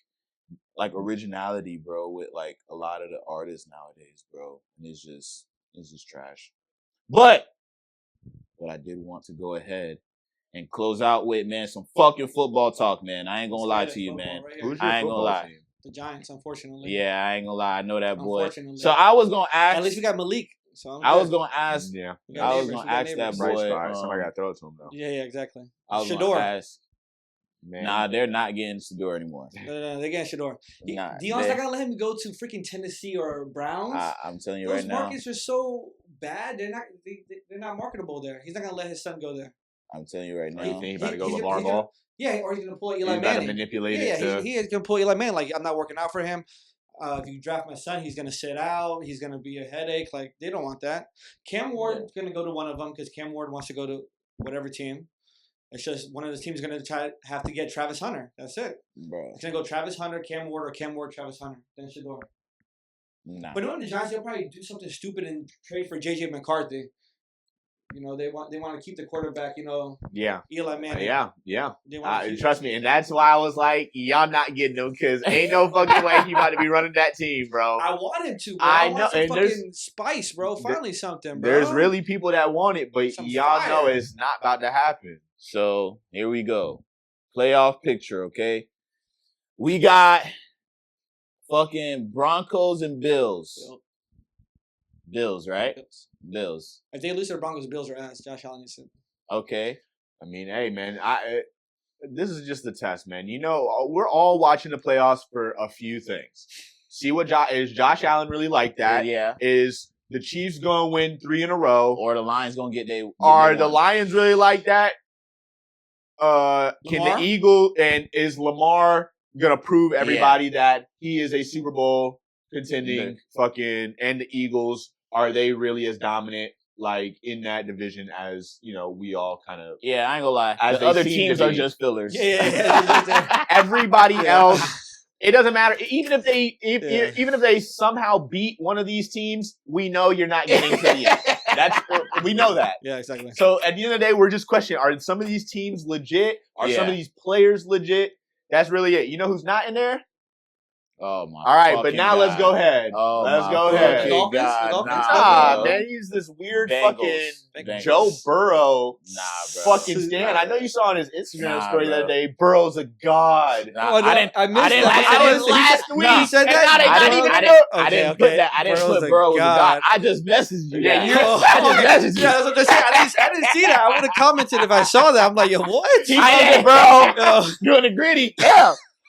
Speaker 1: originality, bro, with, like, a lot of the artists nowadays, bro. And it's just trash. But I did want to go ahead and close out with, man, some fucking football talk, man. I ain't gonna lie to you,
Speaker 2: Football
Speaker 1: man.
Speaker 2: right here.
Speaker 3: Who's your
Speaker 1: I ain't gonna
Speaker 3: football
Speaker 1: lie.
Speaker 3: team?
Speaker 2: The Giants, unfortunately.
Speaker 1: Yeah, I ain't gonna lie. I know that boy.
Speaker 2: Unfortunately.
Speaker 1: So I was gonna ask.
Speaker 2: At least we got Malik. So
Speaker 1: I was gonna ask.
Speaker 3: Yeah.
Speaker 2: We got
Speaker 1: I was
Speaker 2: neighbors,
Speaker 1: gonna
Speaker 2: we got
Speaker 1: ask that
Speaker 2: neighbors.
Speaker 3: Bright
Speaker 1: boy.
Speaker 3: spot. Somebody got to throw it to him, though.
Speaker 2: Yeah, exactly.
Speaker 1: I was gonna
Speaker 2: Shador.
Speaker 1: ask.
Speaker 3: Man.
Speaker 1: Nah, they're not getting Shador anymore.
Speaker 2: No, they're getting Shador.
Speaker 1: Nah,
Speaker 2: Dion's not gonna let him go to freaking Tennessee or Browns.
Speaker 1: I'm telling you
Speaker 2: Those
Speaker 1: right now.
Speaker 2: markets are so bad. They're not marketable there. He's not gonna let his son go there.
Speaker 1: I'm telling you right
Speaker 3: You think
Speaker 1: now.
Speaker 3: he about to go
Speaker 2: he's
Speaker 3: LeVar
Speaker 2: gonna-
Speaker 3: Ball?
Speaker 2: Yeah, or he's gonna pull Eli
Speaker 3: He's about to
Speaker 2: Manning.
Speaker 3: manipulate
Speaker 2: Yeah,
Speaker 3: it to...
Speaker 2: he is gonna pull Eli Manning. Like, I'm not working out for him. If you draft my son, he's gonna sit out. He's gonna be a headache. Like, they don't want that. Cam Ward's gonna go to one of them because Cam Ward wants to go to whatever team. It's just one of the teams gonna have to get Travis Hunter. That's it.
Speaker 1: Bro.
Speaker 2: It's gonna go Travis Hunter, Cam Ward, or Cam Ward, Travis Hunter. Then Shador.
Speaker 1: Nah.
Speaker 2: But knowing the Giants, they'll probably do something stupid and trade for JJ McCarthy. You know, they want to keep the quarterback. You know,
Speaker 3: Yeah.
Speaker 2: Eli Manning.
Speaker 3: Yeah.
Speaker 2: They wanna keep
Speaker 3: Trust me, and that's why I was like, y'all not getting him because ain't no fucking way he about to be running that team, bro.
Speaker 2: I want him to, bro.
Speaker 3: I
Speaker 2: I want
Speaker 3: know,
Speaker 2: some
Speaker 3: and
Speaker 2: fucking spice, bro. Finally something, bro.
Speaker 3: There's really people that want it, but
Speaker 2: Some
Speaker 3: y'all
Speaker 2: fire.
Speaker 3: know it's not about to happen.
Speaker 1: So here we go. Playoff picture, okay? We got fucking Broncos and Bills. Bills, right? Bills.
Speaker 2: If they lose to the Broncos, Bills are ass. Josh Allen said.
Speaker 1: Okay.
Speaker 3: I mean, hey, man, this is just the test, man. You know, we're all watching the playoffs for a few things. See what is Josh Allen really like that?
Speaker 1: Yeah.
Speaker 3: Is the Chiefs going to win 3 in a row?
Speaker 1: Or the Lions gonna get they.
Speaker 3: Are the Lions really like that? Can
Speaker 2: Lamar?
Speaker 3: the Eagle and is Lamar gonna prove everybody that he is a Super Bowl contending fucking and the Eagles, are they really as dominant like in that division as, you know, we all kind of
Speaker 1: Yeah, I ain't gonna lie.
Speaker 3: As
Speaker 1: The
Speaker 3: they
Speaker 1: other
Speaker 3: seem
Speaker 1: teams
Speaker 3: to
Speaker 1: are
Speaker 3: be.
Speaker 1: just fillers.
Speaker 2: Yeah.
Speaker 3: everybody
Speaker 2: Yeah.
Speaker 3: else. It doesn't matter. Even if they
Speaker 2: Yeah.
Speaker 3: even if they somehow beat one of these teams, we know you're not getting to the end. We know that.
Speaker 2: Yeah, exactly.
Speaker 3: So at the end of the day, we're just questioning: are some of these teams legit? Are some
Speaker 1: Yeah.
Speaker 3: of these players legit? That's really it. You know who's not in there?
Speaker 1: Oh my.
Speaker 3: All right, but
Speaker 1: fucking
Speaker 3: now let's
Speaker 1: God.
Speaker 3: go ahead.
Speaker 1: Oh
Speaker 3: let's
Speaker 1: my
Speaker 3: go
Speaker 1: fucking
Speaker 3: ahead.
Speaker 2: The Dolphins?
Speaker 1: God.
Speaker 2: The Dolphins?
Speaker 3: Nah,
Speaker 1: bro.
Speaker 3: man, he's this weird
Speaker 1: Bengals.
Speaker 3: fucking
Speaker 1: Bengals.
Speaker 3: Joe Burrow.
Speaker 1: Nah, bro.
Speaker 3: Fucking stand. I know you saw on his Instagram
Speaker 1: Nah,
Speaker 3: story the
Speaker 1: bro.
Speaker 3: other day. Burrow's a god.
Speaker 1: Nah,
Speaker 2: Oh, no,
Speaker 1: I didn't.
Speaker 2: I missed
Speaker 1: I didn't.
Speaker 2: that.
Speaker 1: I
Speaker 2: He
Speaker 1: didn't
Speaker 2: said-
Speaker 1: last
Speaker 2: he
Speaker 1: week.
Speaker 2: said- said
Speaker 3: And
Speaker 2: that?
Speaker 3: now they
Speaker 1: I
Speaker 3: not
Speaker 1: didn't.
Speaker 3: even
Speaker 1: I
Speaker 3: in
Speaker 1: didn't.
Speaker 3: the-
Speaker 1: I didn't
Speaker 2: Okay,
Speaker 1: put
Speaker 2: okay.
Speaker 1: that. I didn't
Speaker 2: Burrow's
Speaker 1: put
Speaker 2: a
Speaker 1: Burrow was a god.
Speaker 2: god.
Speaker 1: I just messaged you.
Speaker 3: Yeah,
Speaker 1: that.
Speaker 3: you-
Speaker 2: Oh,
Speaker 1: I just
Speaker 2: okay.
Speaker 1: messaged you.
Speaker 2: Yeah, that's what I'm saying. I didn't see that. I would have commented if I saw that. I'm like, yo, what?
Speaker 3: He
Speaker 1: I
Speaker 3: said,
Speaker 1: didn't,
Speaker 3: bro.
Speaker 2: Yo.
Speaker 3: Doing the gritty.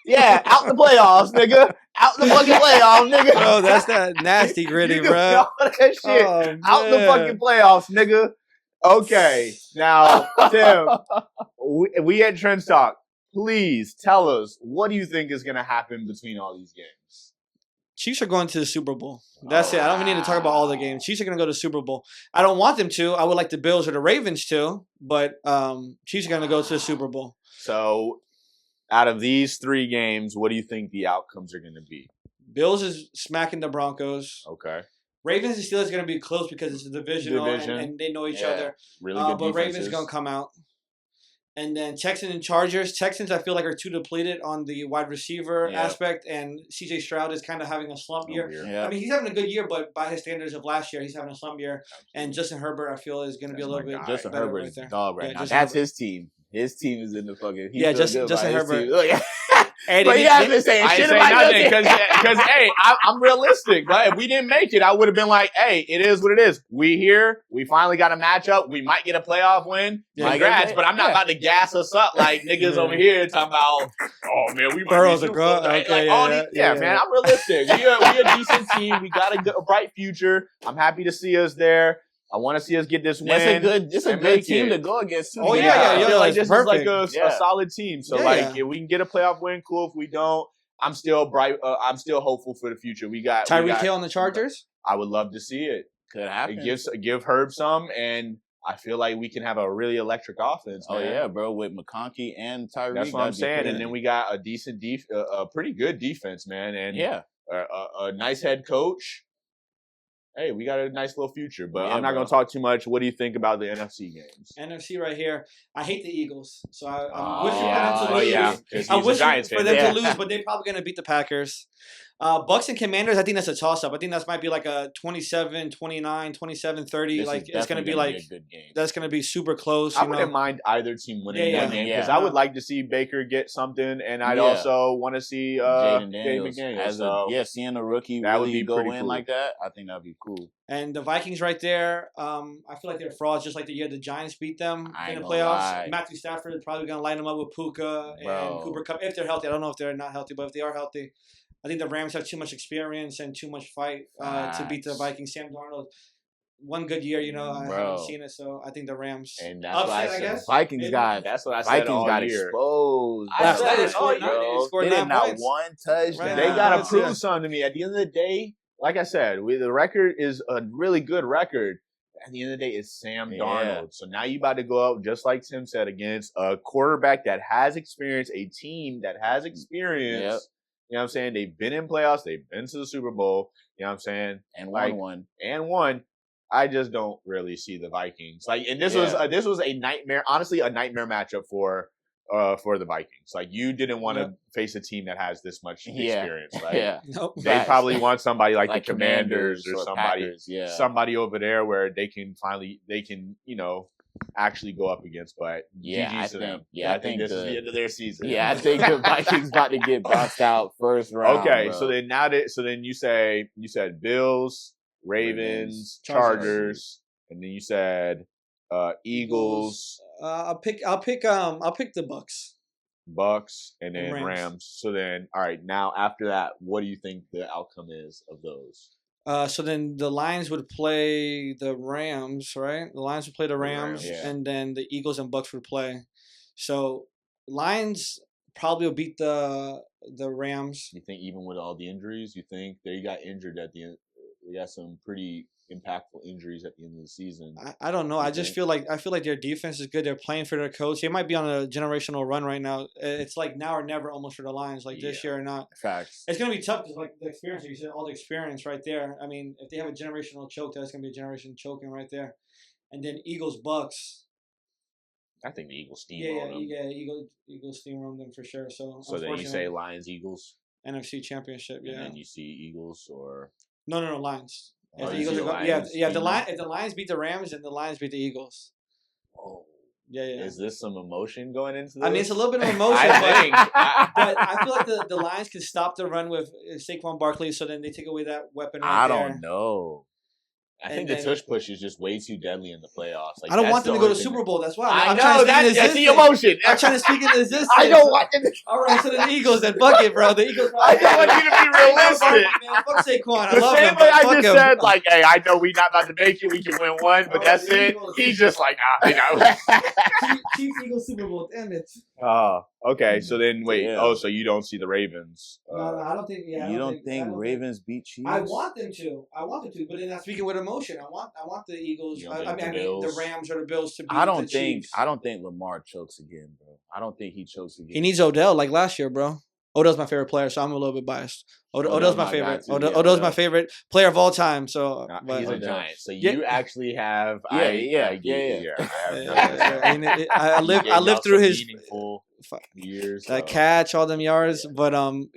Speaker 3: Yeah, out the playoffs, nigga. Out the fucking playoffs, nigga.
Speaker 2: Bro, that's that nasty gritty,
Speaker 3: You do
Speaker 2: bro.
Speaker 3: all that shit.
Speaker 2: Oh,
Speaker 3: Out the
Speaker 2: man.
Speaker 3: fucking playoffs, nigga. Okay, now, Tim, we at Trend Talk, please tell us, what do you think is going to happen between all these games?
Speaker 2: Chiefs are going to the Super Bowl. That's it. I don't even need to talk about all the games. Chiefs are going to go to the Super Bowl. I don't want them to. I would like the Bills or the Ravens to, but Chiefs are going to go to the Super Bowl.
Speaker 3: So, out of these 3 games, what do you think the outcomes are going to be?
Speaker 2: Bills is smacking the Broncos.
Speaker 3: Okay.
Speaker 2: Ravens and Steelers are going to be close because it's a divisional
Speaker 3: Division.
Speaker 2: and they know each
Speaker 1: Yeah.
Speaker 2: other.
Speaker 3: Really good
Speaker 2: But Ravens
Speaker 3: defenses.
Speaker 2: going to come out. And then Texans and Chargers. Texans, I feel like, are too depleted on the wide receiver
Speaker 1: Yeah.
Speaker 2: aspect, and C.J. Stroud is kind of having a slump year.
Speaker 3: Weird.
Speaker 1: Yeah.
Speaker 2: I mean, he's having a good year, but by his standards of last year, he's having a slump year. And Justin Herbert, I feel, is going to be a
Speaker 3: That's
Speaker 2: little
Speaker 3: my
Speaker 2: bit
Speaker 3: guy.
Speaker 1: Justin
Speaker 2: better
Speaker 1: Herbert
Speaker 2: right
Speaker 1: is
Speaker 2: there.
Speaker 1: a dog right
Speaker 2: Yeah,
Speaker 1: now.
Speaker 2: Justin
Speaker 1: That's
Speaker 2: Herbert.
Speaker 1: his team. His team is in the fucking. He
Speaker 2: Yeah,
Speaker 1: feels
Speaker 2: Justin
Speaker 1: good about his
Speaker 2: Herbert.
Speaker 1: team. Look,
Speaker 2: And
Speaker 1: but
Speaker 2: he-
Speaker 1: he hasn't been saying
Speaker 3: I ain't
Speaker 1: shit
Speaker 3: say
Speaker 1: about
Speaker 3: nothing
Speaker 1: nothing.
Speaker 3: because hey, I'm realistic. Right? If we didn't make it, I would have been like, hey, it is what it is. We here. We finally got a matchup. We might get a playoff win.
Speaker 2: Yeah,
Speaker 3: Congrats, but I'm not
Speaker 1: yeah.
Speaker 3: about to gas us up like niggas
Speaker 2: Yeah.
Speaker 3: over here talking about, oh man, we might
Speaker 2: Burrow's
Speaker 3: be
Speaker 2: a
Speaker 3: Super
Speaker 2: girl.
Speaker 3: Bowl, right?
Speaker 2: Okay,
Speaker 3: Like,
Speaker 2: yeah,
Speaker 3: all
Speaker 2: yeah,
Speaker 3: these,
Speaker 2: yeah,
Speaker 3: man,
Speaker 2: yeah.
Speaker 3: I'm realistic. We a decent team. We got a bright future. I'm happy to see us there. I want to see us get this win.
Speaker 1: It's a
Speaker 3: and
Speaker 1: good
Speaker 3: make
Speaker 1: team
Speaker 3: it.
Speaker 1: to go against. Too.
Speaker 2: Oh,
Speaker 3: Yeah,
Speaker 2: yeah,
Speaker 3: I
Speaker 2: yeah,
Speaker 3: feel like
Speaker 2: it's
Speaker 3: this is like
Speaker 2: perfect.
Speaker 3: a
Speaker 1: Yeah.
Speaker 3: solid team. So
Speaker 2: Yeah,
Speaker 3: like,
Speaker 2: yeah.
Speaker 3: if we can get a playoff win, cool. If we don't, I'm still bright. I'm still hopeful for the future. We got
Speaker 2: Tyreek Hill on the Chargers?
Speaker 3: I would love to see it.
Speaker 1: Could happen.
Speaker 3: Give Herb some, and I feel like we can have a really electric offense.
Speaker 1: Oh
Speaker 3: Man.
Speaker 1: yeah, bro, with McConkey and Tyreek.
Speaker 3: That's what I'm
Speaker 1: that'd be
Speaker 3: saying.
Speaker 1: crazy.
Speaker 3: And then we got a decent a pretty good defense, man, and
Speaker 1: yeah,
Speaker 3: a nice head coach. Hey, we got a nice little future, but
Speaker 1: Yeah,
Speaker 3: I'm not
Speaker 1: bro.
Speaker 3: going to talk too much. What do you think about the NFC games?
Speaker 2: NFC right here. I hate the Eagles. So I'm
Speaker 3: Oh,
Speaker 2: wishing
Speaker 3: yeah.
Speaker 2: for them to
Speaker 3: Oh,
Speaker 2: lose.
Speaker 3: yeah. 'Cause
Speaker 2: I'm
Speaker 3: he's a
Speaker 2: wishing
Speaker 3: Giants
Speaker 2: for
Speaker 3: fan.
Speaker 2: them
Speaker 1: Yeah.
Speaker 2: to lose, but they're probably going to beat the Packers. Bucks and Commanders, I think that's a toss-up. I think that might be like a 27-29, 27-30. Like it's going to be like
Speaker 1: a good game.
Speaker 2: That's going to be super close.
Speaker 3: I wouldn't mind either team winning that game because I would like to see Baker get something, and I'd also want to see
Speaker 1: Jaden
Speaker 3: McDaniels.
Speaker 1: Seeing a rookie
Speaker 3: that would be
Speaker 1: go in
Speaker 3: cool.
Speaker 1: like that, I think that'd be cool.
Speaker 2: And the Vikings right there, I feel like they're frauds, just like the year the Giants beat them in the playoffs. Matthew Stafford is probably going to line them up with Puka and Cooper Kupp if they're healthy. I don't know if they're not healthy, but if they are healthy, I think the Rams have too much experience and too much fight to beat the Vikings. Sam Darnold, one good year, I haven't seen it, so I think the Rams.
Speaker 3: And that's what I
Speaker 1: said. Vikings got.
Speaker 3: That's what I said all year.
Speaker 1: Exposed.
Speaker 3: I said it all
Speaker 1: year. They did not one touchdown.
Speaker 3: They got to prove something to me. At the end of the day, like I said, the record is a really good record. At the end of the day, it's Sam Darnold. So now you about to go out, just like Tim said, against a quarterback that has experience, a team that has experience.
Speaker 1: Yep.
Speaker 3: You know what I'm saying? They've been in playoffs. They've been to the Super Bowl. You know what I'm saying?
Speaker 1: And won.
Speaker 3: I just don't really see the Vikings. And this was a nightmare. Honestly, a nightmare matchup for the Vikings. Like, you didn't want to face a team that has this much experience. Right? They probably want somebody like the Commanders or somebody, somebody over there where they can actually go up against. But GG's to them. I think this is the end of their season.
Speaker 1: Yeah, I think the Vikings about to get boxed out first round.
Speaker 3: Okay,
Speaker 1: bro.
Speaker 3: so then you said Bills, Ravens, Chargers, and then you said Eagles.
Speaker 2: I'll pick the
Speaker 3: Bucks, and then Rams. So then, all right, now after that, what do you think the outcome is of those?
Speaker 2: So then the Lions would play the Rams, right? The Lions would play the Rams, and then the Eagles and Bucks would play. So Lions probably will beat the Rams.
Speaker 3: You think even with all the injuries, you think they got injured at the end? They got some pretty impactful injuries at the end of the season.
Speaker 2: I don't know. I feel like their defense is good. They're playing for their coach. They might be on a generational run right now. It's like now or never almost for the Lions. Like this year or not.
Speaker 3: Facts.
Speaker 2: It's gonna be tough because like the experience. You said all the experience right there. I mean, if they have a generational choke, that's gonna be a generation choking right there. And then Eagles Bucks.
Speaker 3: I think the Eagles steamroll them.
Speaker 2: Eagles steamroll them for sure. So
Speaker 3: then you say Lions Eagles.
Speaker 2: NFC Championship. Yeah.
Speaker 3: And then you see Eagles or
Speaker 2: no Lions. If the Eagles if the Lions beat the Rams, and the Lions beat the Eagles.
Speaker 3: Oh.
Speaker 2: Yeah.
Speaker 3: Is this some emotion going into this?
Speaker 2: I mean, it's a little bit of emotion, but I feel like the Lions can stop the run with Saquon Barkley, so then they take away that weapon
Speaker 1: I don't know.
Speaker 3: I think the tush push is just way too deadly in the playoffs.
Speaker 2: Like, I don't want them to go to Super Bowl. That's why
Speaker 3: I know that's the emotion.
Speaker 2: I'm trying to speak in existence.
Speaker 3: I don't want them to.
Speaker 2: All right, so the Eagles, then fuck it, bro. The Eagles.
Speaker 3: I don't want you to be realistic.
Speaker 2: Man, fuck Saquon.
Speaker 3: The same way I just said, like, hey, I know we not about to make it. We can win one, but that's it. He's just like,
Speaker 2: Chiefs Eagles Super Bowl. Damn it.
Speaker 3: Oh, okay. So then, wait. Yeah. Oh, so you don't see the Ravens?
Speaker 2: No, I don't think. Yeah,
Speaker 1: you don't think Ravens beat Chiefs?
Speaker 2: I want them to. But then I'm speaking with emotion. I want the Eagles. I mean, the Rams or the Bills to beat the Chiefs.
Speaker 1: I don't think Lamar chokes again, bro. I don't think he chokes again.
Speaker 2: He needs Odell like last year, bro. Odell's my favorite player, so I'm a little bit biased. Odell's my favorite. Odell's my favorite player of all time. So
Speaker 3: he's a Giant. So you actually have.
Speaker 2: I lived through his
Speaker 3: years.
Speaker 2: That catch, all them yards. But I mean,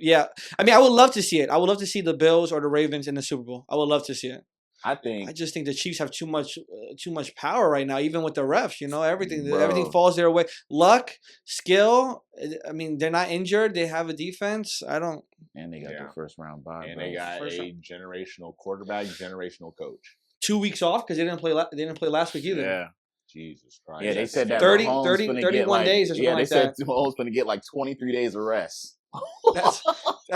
Speaker 2: I would love to see it. I would love to see the Bills or the Ravens in the Super Bowl. I would love to see it. I just think the Chiefs have too much power right now, even with the refs. Everything falls their way. Luck, skill. I mean, they're not injured. They have a defense. And
Speaker 1: they got their first round bye.
Speaker 3: And they got a generational quarterback, generational coach.
Speaker 2: 2 weeks off because they didn't play last week either.
Speaker 3: Yeah. Jesus Christ.
Speaker 1: Yeah, they said that
Speaker 2: 31 days or something like that.
Speaker 1: Yeah, they said Mahomes going to get like 23 days of rest.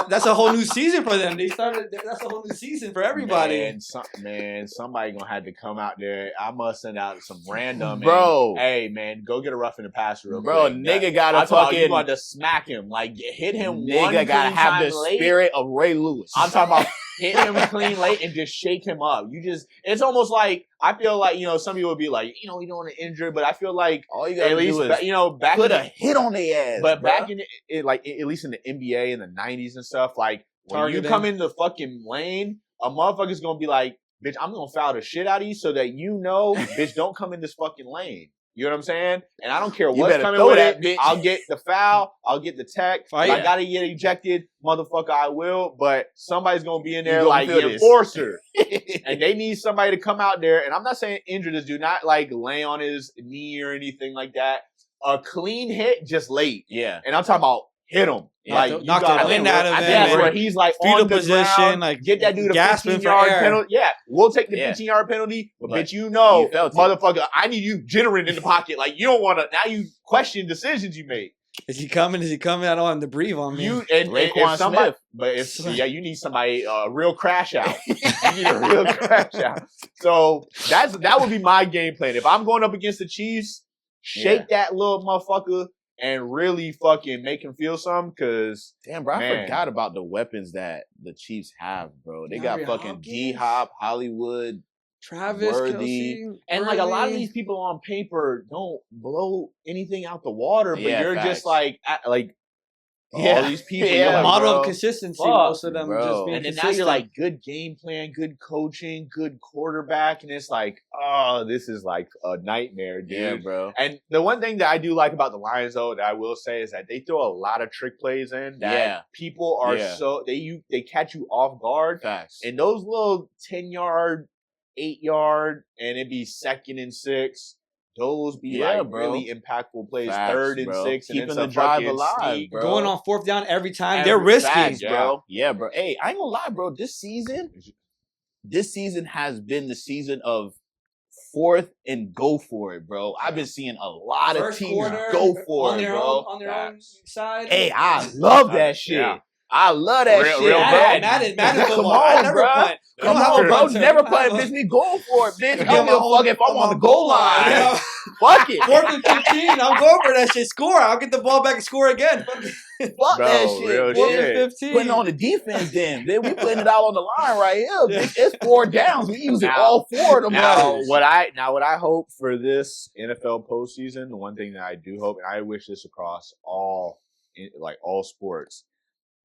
Speaker 2: That's a whole new season for them. That's a whole new season for everybody.
Speaker 3: Man, somebody gonna have to come out there. I must send out some random
Speaker 1: bro.
Speaker 3: Hey man, go get a roughing the passer real
Speaker 1: bro.
Speaker 3: quick.
Speaker 1: Nigga gotta fucking.
Speaker 3: You got to smack him, like hit him.
Speaker 1: Nigga gotta have the spirit of Ray Lewis.
Speaker 3: I'm talking about hit him clean late and just shake him up. It's almost like I feel like some people would be like you don't want to injure, but I feel like
Speaker 1: all you gotta do is
Speaker 3: back
Speaker 1: put a hit on their ass.
Speaker 3: But back in it, like at least in the NBA in the 90s and stuff, like when you come in the fucking lane, a motherfucker's gonna be like, bitch, I'm gonna foul the shit out of you so that bitch, don't come in this fucking lane. You know what I'm saying? And I don't care
Speaker 1: You
Speaker 3: what's
Speaker 1: better
Speaker 3: coming
Speaker 1: throw
Speaker 3: with
Speaker 1: that
Speaker 3: it.
Speaker 1: bitch.
Speaker 3: I'll get the foul. I'll get the tech. If
Speaker 2: Fight.
Speaker 3: I gotta get ejected, motherfucker, I will. But somebody's gonna be in there
Speaker 1: gonna
Speaker 3: like
Speaker 1: feel
Speaker 3: the
Speaker 1: this.
Speaker 3: enforcer. And they need somebody to come out there. And I'm not saying injure this dude, not like lay on his knee or anything like that. A clean hit, just late.
Speaker 1: Yeah.
Speaker 3: And I'm talking about hit him.
Speaker 1: Yeah,
Speaker 3: Like, you
Speaker 2: knocked the
Speaker 3: got
Speaker 2: wind out of
Speaker 3: I
Speaker 2: him,
Speaker 3: think that's
Speaker 2: and
Speaker 3: where he's like
Speaker 2: fetal
Speaker 3: on the
Speaker 2: position,
Speaker 3: ground,
Speaker 2: like,
Speaker 3: get that dude a
Speaker 2: gasping for
Speaker 3: 15-yard
Speaker 2: air.
Speaker 3: penalty. Yeah, we'll take the
Speaker 1: Yeah.
Speaker 3: 15-yard penalty, but
Speaker 1: But
Speaker 3: bitch, you know,
Speaker 1: you felt it.
Speaker 3: motherfucker, I need you jittering in the pocket. Like, you don't want to, now you question decisions you make.
Speaker 2: Is he coming? Is he coming? I don't want him to breathe on me.
Speaker 3: You and
Speaker 1: Raekwon
Speaker 3: if somebody,
Speaker 1: Smith.
Speaker 3: but if yeah, you need somebody real crash out. You need a real crash out. So that would be my game plan. If I'm going up against the Chiefs, shake that little motherfucker and really fucking make him feel something. Cause
Speaker 1: Damn, bro, I
Speaker 3: man.
Speaker 1: forgot about the weapons that the Chiefs have, bro. They got
Speaker 2: DeAndre
Speaker 1: fucking
Speaker 2: Hopkins?
Speaker 1: D-Hop, Hollywood.
Speaker 2: Travis,
Speaker 1: Worthy.
Speaker 2: Kelce,
Speaker 3: and like a lot of
Speaker 2: Worthy.
Speaker 3: these people on paper don't blow anything out the water, but
Speaker 1: Yeah,
Speaker 3: you're
Speaker 1: facts.
Speaker 3: just like all
Speaker 1: Yeah.
Speaker 3: these people.
Speaker 1: Yeah,
Speaker 3: You're like,
Speaker 2: model
Speaker 3: bro,
Speaker 2: of consistency.
Speaker 3: fuck,
Speaker 2: Most of them
Speaker 1: bro.
Speaker 2: just being
Speaker 3: and then
Speaker 2: consistent.
Speaker 3: now you're like good game plan, good coaching, good quarterback, and it's like, oh, this is like a nightmare, dude.
Speaker 1: Yeah, bro.
Speaker 3: And the one thing that I do like about the Lions, though, that I will say is that they throw a lot of trick plays in that
Speaker 1: Yeah.
Speaker 3: people are
Speaker 1: Yeah.
Speaker 3: so they catch you off guard,
Speaker 1: Facts.
Speaker 3: and those little 10-yard, 8-yard, and it'd be 2nd and 6. Those be
Speaker 1: Yeah,
Speaker 3: like
Speaker 1: bro.
Speaker 3: really impactful plays,
Speaker 1: Facts,
Speaker 3: 3rd and
Speaker 1: bro.
Speaker 3: 6, and
Speaker 1: Keeping
Speaker 3: it's
Speaker 1: the
Speaker 3: a
Speaker 1: drive
Speaker 3: fucking
Speaker 1: alive,
Speaker 3: sneak.
Speaker 1: bro.
Speaker 2: going on 4th down every time.
Speaker 3: Every
Speaker 2: They're risky.
Speaker 1: Facts,
Speaker 3: yeah.
Speaker 1: bro. Yeah, bro. Hey, I ain't gonna lie, bro. This season has been the season of 4th and go for it, bro. I've been seeing a lot
Speaker 2: First
Speaker 1: of teams
Speaker 2: quarter,
Speaker 1: go for
Speaker 2: on
Speaker 1: it,
Speaker 2: their
Speaker 1: bro.
Speaker 2: own, on their own
Speaker 3: Facts.
Speaker 2: side.
Speaker 1: Hey, I love that shit.
Speaker 3: Yeah.
Speaker 1: I love that
Speaker 3: Real-
Speaker 1: shit,
Speaker 3: real
Speaker 1: bro.
Speaker 3: bad.
Speaker 2: Madden
Speaker 1: Come
Speaker 2: football. I
Speaker 1: on,
Speaker 2: never
Speaker 1: bro.
Speaker 2: punt. We
Speaker 1: Come
Speaker 2: don't have a
Speaker 1: on, bro.
Speaker 2: punter.
Speaker 1: Never
Speaker 2: We don't have
Speaker 1: playing,
Speaker 2: a-
Speaker 1: bitch. We going for it, bitch. I
Speaker 2: Yeah,
Speaker 1: don't give a
Speaker 2: my
Speaker 1: fuck if I'm on the goal line.
Speaker 2: Yeah.
Speaker 1: Fuck it.
Speaker 2: 4th and 15. I'm going for that shit. Score. I'll get the ball back and score again.
Speaker 1: Fuck
Speaker 3: Bro,
Speaker 1: that shit.
Speaker 3: real
Speaker 1: bitch.
Speaker 2: 4th
Speaker 3: shit.
Speaker 2: and 15.
Speaker 1: Putting on the defense then. We putting it all on the line right here.
Speaker 2: Yeah.
Speaker 1: Bitch. It's 4 downs. We using
Speaker 3: Now-
Speaker 1: all 4 of them.
Speaker 3: Now,
Speaker 1: motherfuckers.
Speaker 3: what I hope for this NFL postseason, the one thing that I do hope, and I wish this across all sports,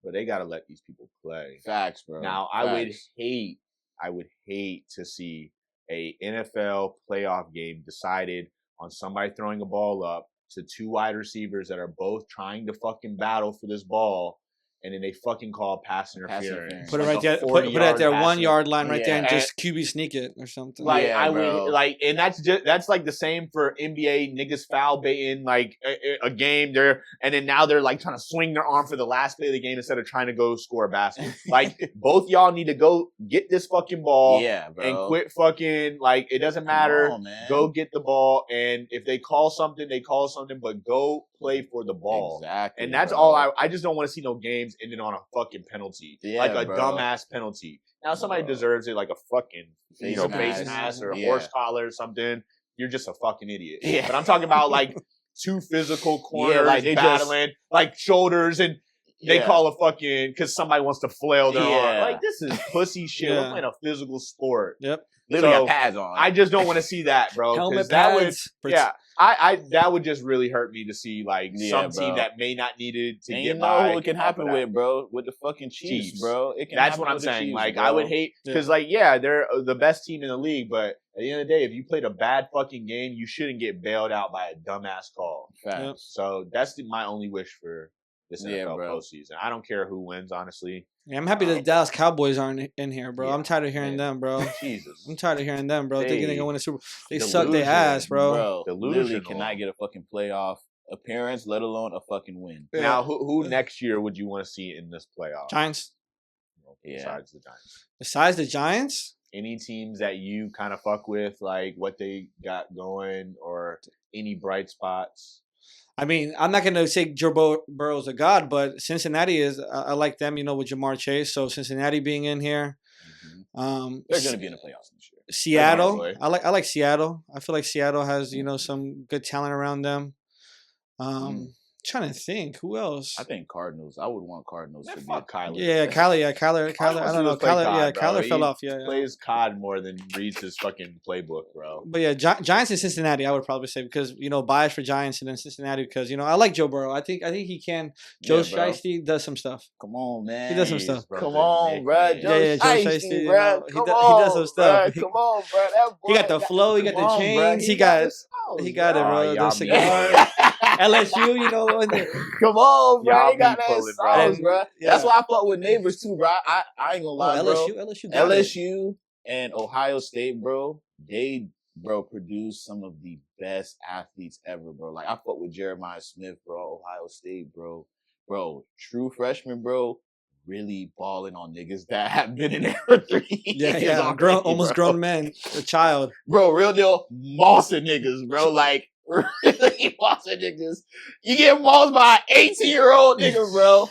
Speaker 3: but they got to let these people play.
Speaker 1: Facts, bro.
Speaker 3: Now, I would hate to see a NFL playoff game decided on somebody throwing a ball up to 2 wide receivers that are both trying to fucking battle for this ball, and then they fucking call pass interference.
Speaker 2: Put it
Speaker 3: Like
Speaker 2: right
Speaker 3: a
Speaker 2: there. Put it at their
Speaker 3: 40-yard
Speaker 2: 1
Speaker 3: pass
Speaker 2: yard line right there
Speaker 1: Yeah.
Speaker 2: and just QB sneak it or something.
Speaker 3: Like
Speaker 1: Yeah,
Speaker 3: I
Speaker 1: bro.
Speaker 3: would like, and that's like the same for NBA niggas foul baiting like a game there, and then now they're like trying to swing their arm for the last play of the game instead of trying to go score a basket. Like both y'all need to go get this fucking ball
Speaker 1: Yeah, bro.
Speaker 3: and quit fucking like it doesn't matter.
Speaker 1: Come on, man.
Speaker 3: Go get the ball, and if they call something, they call something, but go play for the ball.
Speaker 1: Exactly.
Speaker 3: And that's
Speaker 1: bro.
Speaker 3: all I just don't want to see no games ending on a fucking penalty.
Speaker 1: Yeah,
Speaker 3: like a
Speaker 1: bro.
Speaker 3: dumbass penalty. Now somebody
Speaker 1: Bro.
Speaker 3: deserves it like a fucking
Speaker 1: Face
Speaker 3: face
Speaker 1: mask.
Speaker 3: mask or a
Speaker 1: Yeah.
Speaker 3: horse collar or something. You're just a fucking idiot.
Speaker 1: Yeah.
Speaker 3: But I'm talking about like 2 physical corners
Speaker 1: like they just-
Speaker 3: battling, like shoulders, and they
Speaker 1: Yeah.
Speaker 3: call a fucking because somebody wants to flail their arm.
Speaker 1: Yeah.
Speaker 3: Like this is pussy shit.
Speaker 2: Yeah.
Speaker 3: We're playing a physical sport.
Speaker 2: Yep.
Speaker 1: Literally
Speaker 3: So,
Speaker 1: got pads on.
Speaker 3: I just don't want to see that, bro. 'cause
Speaker 2: Helmet
Speaker 3: that would,
Speaker 2: pads.
Speaker 3: yeah. I that would just really hurt me to see like
Speaker 1: Yeah,
Speaker 3: some
Speaker 1: bro.
Speaker 3: team that may not need it to
Speaker 1: and
Speaker 3: get
Speaker 1: you
Speaker 3: by.
Speaker 1: know who it can
Speaker 3: off
Speaker 1: happen
Speaker 3: of that.
Speaker 1: with, bro? With the fucking Chiefs,
Speaker 3: Chiefs.
Speaker 1: bro. It can
Speaker 3: That's
Speaker 1: happen
Speaker 3: what I'm
Speaker 1: with the
Speaker 3: saying.
Speaker 1: Chiefs,
Speaker 3: Like
Speaker 1: bro.
Speaker 3: I would hate because like yeah, they're the best team in the league, but at the end of the day, if you played a bad fucking game, you shouldn't get bailed out by a dumbass call.
Speaker 1: Facts.
Speaker 2: Yep.
Speaker 3: So that's my only wish for this
Speaker 1: Yeah,
Speaker 3: NFL
Speaker 1: bro.
Speaker 3: postseason. I don't care who wins, honestly.
Speaker 2: Yeah, I'm happy the Dallas Cowboys aren't in here, bro.
Speaker 3: Yeah,
Speaker 2: I'm tired of hearing
Speaker 3: man.
Speaker 2: them, bro.
Speaker 3: Jesus.
Speaker 2: I'm tired of hearing them, bro. Thinking they're
Speaker 3: They-
Speaker 2: gonna win a Super Bowl. They suck their
Speaker 3: delusional,
Speaker 2: ass, bro.
Speaker 1: Bro, literally
Speaker 3: Delusional.
Speaker 1: cannot get a fucking playoff appearance, let alone a fucking win.
Speaker 2: Yeah.
Speaker 3: Now, who next year would you want to see in this playoff?
Speaker 2: Giants.
Speaker 1: Yeah.
Speaker 3: Besides the Giants.
Speaker 2: Besides the Giants,
Speaker 3: Any teams that you kind of fuck with, like what they got going, or any bright spots?
Speaker 2: I mean, I'm not gonna say Joe Burrow's a god, but Cincinnati is. I like them, you know, with Jamar Chase. So Cincinnati being in here.
Speaker 1: They're going to be in the playoffs this year.
Speaker 2: Seattle.
Speaker 3: Probably.
Speaker 2: I like Seattle. I feel like Seattle has some good talent around them. trying to think who else.
Speaker 1: I think Cardinals. I would want Cardinals to
Speaker 3: Fuck Kyler.
Speaker 2: Yeah, Kyler. I don't know. Kyler fell off. Yeah,
Speaker 3: plays COD more than reads his fucking playbook, bro.
Speaker 2: But yeah, Giants and Cincinnati, I would probably say because bias for Giants and then Cincinnati because I like Joe Burrow. I think he can. Joe Shiesty does some stuff.
Speaker 1: Come on, man.
Speaker 2: He does some stuff.
Speaker 1: Come on, bro.
Speaker 2: Joe Shiesty, bro. He does some stuff.
Speaker 1: Come on, bro. That boy
Speaker 2: he got the flow. He got the chains. He got it, bro. The cigars. LSU,
Speaker 1: Come on, bro.
Speaker 3: Y'all
Speaker 1: He got
Speaker 3: be
Speaker 1: that
Speaker 3: pulling,
Speaker 1: sauce, bro.
Speaker 2: Yeah.
Speaker 1: That's why I fuck with neighbors too, bro. I ain't gonna lie, bro.
Speaker 2: LSU
Speaker 1: and Ohio State, bro. They produce some of the best athletes ever, bro. Like I fuck with Jeremiah Smith, bro. Ohio State, bro. True freshman, bro. Really balling on niggas that have been in there for 3 years.
Speaker 2: Yeah.
Speaker 1: Already,
Speaker 2: almost grown men, a child,
Speaker 1: bro. Real deal, mossing niggas, bro. Like. Really mossing niggas. You get mossed by an 18-year-old nigga, bro.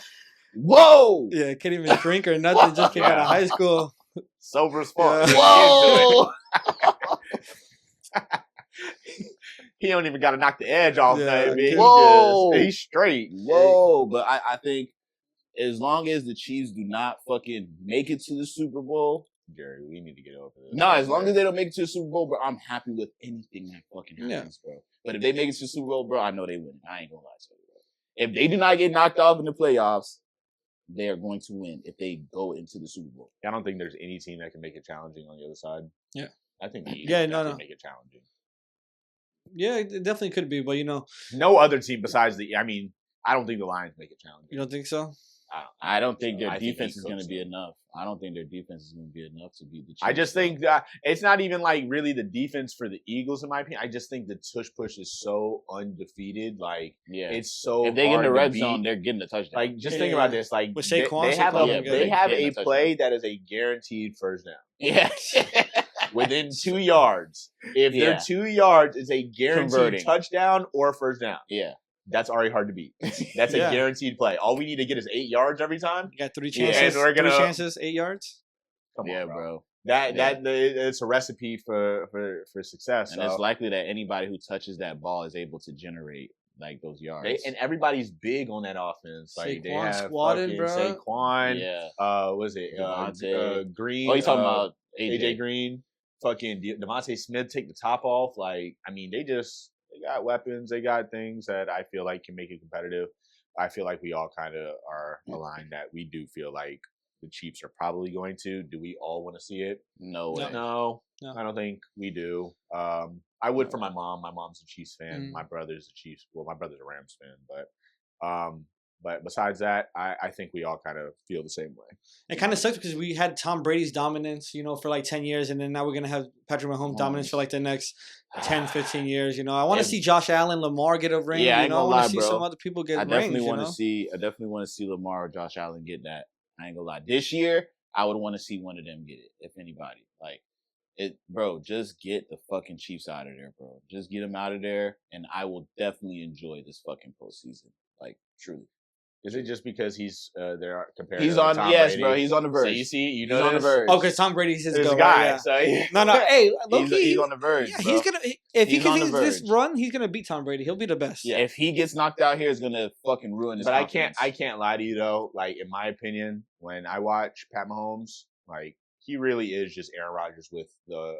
Speaker 1: Whoa.
Speaker 2: Yeah, can't even drink or nothing. Just came out of high school.
Speaker 3: Sober as fuck.
Speaker 2: Yeah.
Speaker 1: Whoa.
Speaker 3: He don't even got to knock the edge off.
Speaker 2: Yeah,
Speaker 1: whoa.
Speaker 3: He's straight.
Speaker 1: Whoa. But I think as long as the Chiefs do not fucking make it to the Super Bowl,
Speaker 3: Jerry, we need to get over this.
Speaker 1: No, as long as they don't make it to the Super Bowl, bro, I'm happy with anything that fucking happens, bro. But if they make it to the Super Bowl, bro, I know they win. I ain't gonna lie to you, bro. If they do not get knocked off in the playoffs, they are going to win if they go into the Super Bowl.
Speaker 3: I don't think there's any team that can make it challenging on the other side.
Speaker 2: Yeah.
Speaker 3: I think the Eagles
Speaker 2: no.
Speaker 3: make it challenging.
Speaker 2: Yeah, it definitely could be, but
Speaker 3: no other team besides I don't think the Lions make it challenging.
Speaker 2: You don't think so?
Speaker 1: I don't think their defense is going to be enough. I don't think their defense is going to be enough to beat the Chiefs.
Speaker 3: I just think that it's not even like really the defense for the Eagles, in my opinion. I just think the tush push is so undefeated. Like, it's so
Speaker 1: if they get in the red zone, they're getting the touchdown.
Speaker 3: Like, just think about this. Like,
Speaker 2: with Saquon,
Speaker 3: they have a play that is a guaranteed first down.
Speaker 1: Yeah.
Speaker 3: Within 2 yards. If they're 2 yards, it's a guaranteed touchdown or first down.
Speaker 1: Yeah.
Speaker 3: That's already hard to beat. That's a guaranteed play. All we need to get is 8 yards every time.
Speaker 2: You got 3 chances.
Speaker 3: And we're gonna
Speaker 2: 3 chances, 8 yards.
Speaker 3: Come on,
Speaker 1: bro.
Speaker 3: It's a recipe for success.
Speaker 1: And it's likely that anybody who touches that ball is able to generate like those yards.
Speaker 3: And everybody's big on that offense. Like they have
Speaker 2: squatted, bro.
Speaker 3: Saquon.
Speaker 1: Yeah.
Speaker 3: Was it Green?
Speaker 1: Oh, you talking about
Speaker 3: AJ Green? Fucking Devontae Smith take the top off. Like, I mean, they got weapons. They got things that I feel like can make it competitive. I feel like we all kind of are aligned that we do feel like the Chiefs are probably going to. Do we all want to see it?
Speaker 1: No way.
Speaker 3: No, I don't think we do. I would for my mom. My mom's a Chiefs fan. My brother's a Chiefs. Well, my brother's a Rams fan, but besides that, I think we all kind of feel the same way.
Speaker 2: It kind of sucks because we had Tom Brady's dominance, for like 10 years, and then now we're going to have Patrick Mahomes' dominance for like the next 10, 15 years. I want to see Josh Allen, Lamar get a ring.
Speaker 1: Yeah,
Speaker 2: I want to see some other people get rings.
Speaker 1: I definitely want to see Lamar or Josh Allen get that. I ain't gonna lie. This year, I would want to see one of them get it, if anybody. Like, bro, just get the fucking Chiefs out of there, bro. Just get them out of there, and I will definitely enjoy this fucking postseason. Like, truly.
Speaker 3: Is it just because he's they're comparing?
Speaker 1: He's on, Tom Brady? Bro. He's on the verge.
Speaker 3: So you see,
Speaker 1: he's on the verge.
Speaker 2: Oh, because Tom Brady's his guy.
Speaker 3: Yeah.
Speaker 2: So no. Hey,
Speaker 1: he's on the verge. Yeah,
Speaker 2: he's gonna if he continues this run, he's gonna beat Tom Brady. He'll be the best.
Speaker 1: Yeah, if he gets knocked out here, it's gonna fucking ruin his.
Speaker 3: But
Speaker 1: confidence.
Speaker 3: I can't lie to you though. Like in my opinion, when I watch Pat Mahomes, like he really is just Aaron Rodgers with the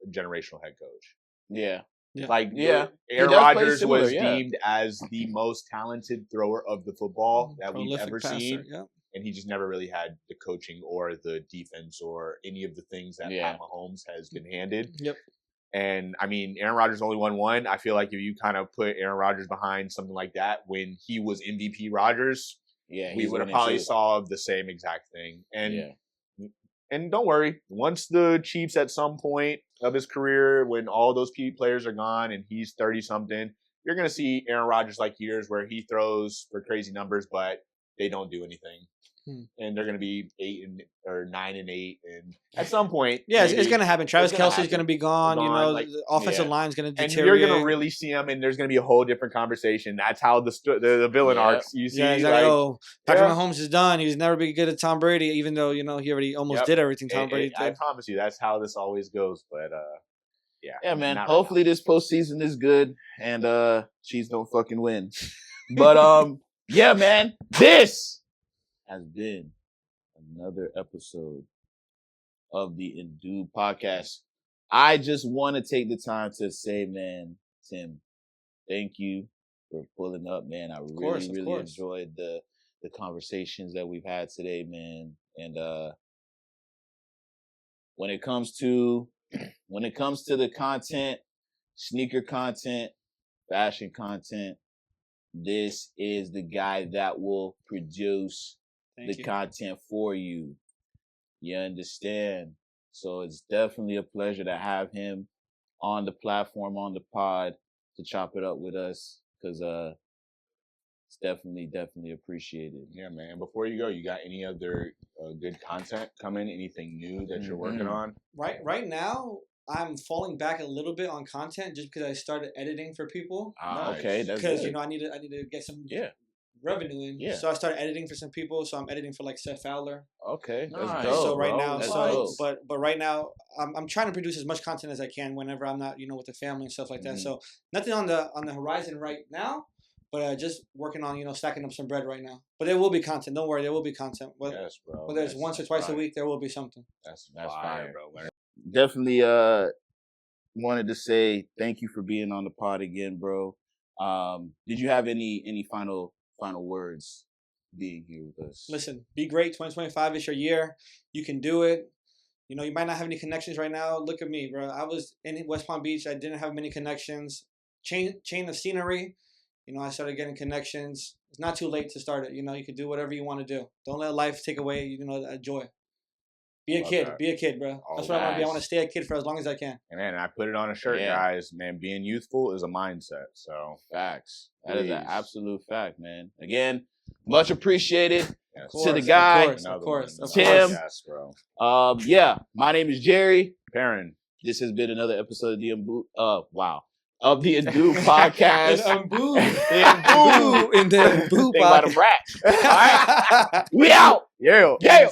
Speaker 3: generational head coach.
Speaker 1: Yeah.
Speaker 3: Aaron Rodgers was deemed as the most talented thrower of the football that we've ever seen. Yeah. And he just never really had the coaching or the defense or any of the things that Pat Mahomes has been handed.
Speaker 2: Yep.
Speaker 3: And I mean, Aaron Rodgers only won one. I feel like if you kind of put Aaron Rodgers behind something like that when he was MVP Rodgers, we would have probably saw the same exact thing. And don't worry, once the Chiefs at some point of his career, when all those players are gone and he's 30-something, you're going to see Aaron Rodgers like years where he throws for crazy numbers, but they don't do anything. And they're going to be 9-8, and at some point,
Speaker 2: it's going to happen. Travis Kelce's going to be gone. The offensive line's going to deteriorate.
Speaker 3: And you're going to really see him, and there's going to be a whole different conversation. That's how the villain arcs. You see,
Speaker 2: Patrick Mahomes is done. He's never been good at Tom Brady, even though he already almost did everything Tom Brady did.
Speaker 3: I promise you, that's how this always goes. But
Speaker 1: man. Hopefully, this postseason is good, and Chiefs don't fucking win. But yeah, man, this has been another episode of the Indub podcast. I just want to take the time to say, man, Tim, thank you for pulling up, man. I really enjoyed the conversations that we've had today, man. And when it comes to the content, sneaker content, fashion content, this is the guy that will produce content for you. You understand? So it's definitely a pleasure to have him on the platform, on the pod, to chop it up with us, because it's definitely appreciated.
Speaker 3: Yeah, man. Before you go, you got any other good content coming? Anything new that you're working on?
Speaker 2: Right now, I'm falling back a little bit on content just because I started editing for people.
Speaker 3: Nice.
Speaker 1: Okay, that's
Speaker 2: because
Speaker 1: good.
Speaker 2: I need to get some revenue in.
Speaker 1: Yeah.
Speaker 2: So I started editing for some people. So I'm editing for like Seth Fowler.
Speaker 1: Okay, that's
Speaker 3: Nice.
Speaker 1: dope.
Speaker 2: So right now,
Speaker 1: that's
Speaker 2: so
Speaker 1: dope.
Speaker 2: but right now, I'm trying to produce as much content as I can whenever I'm not, with the family and stuff like that. So nothing on the horizon right now, but just working on, stacking up some bread right now. But there will be content. Don't worry, there will be content.
Speaker 3: Yes, bro.
Speaker 2: Whether it's once or twice a week, there will be something.
Speaker 3: That's
Speaker 1: fire,
Speaker 3: bro.
Speaker 1: Definitely wanted to say thank you for being on the pod again, bro. Did you have any final words being here with us?
Speaker 2: Listen, be great. 2025 is your year. You can do it. You might not have any connections right now. Look at me, bro. I was in West Palm Beach. I didn't have many connections. Chain of scenery. I started getting connections. It's not too late to start it. You can do whatever you want to do. Don't let life take away, that joy. Be a kid. Be a kid, bro. That's what I want to be. I want to stay a kid for as long as I can.
Speaker 3: And man, I put it on a shirt, guys. Man, being youthful is a mindset. So
Speaker 1: facts. That is an absolute fact, man. Again, much appreciated to the guy.
Speaker 2: Of course.
Speaker 1: Tim.
Speaker 3: Yes, bro.
Speaker 1: My name is Jerry.
Speaker 3: Perrin.
Speaker 1: This has been another episode of the of the Indub podcast.
Speaker 2: In the Indub
Speaker 1: Think about them rats. All right. We out.
Speaker 3: Yeah.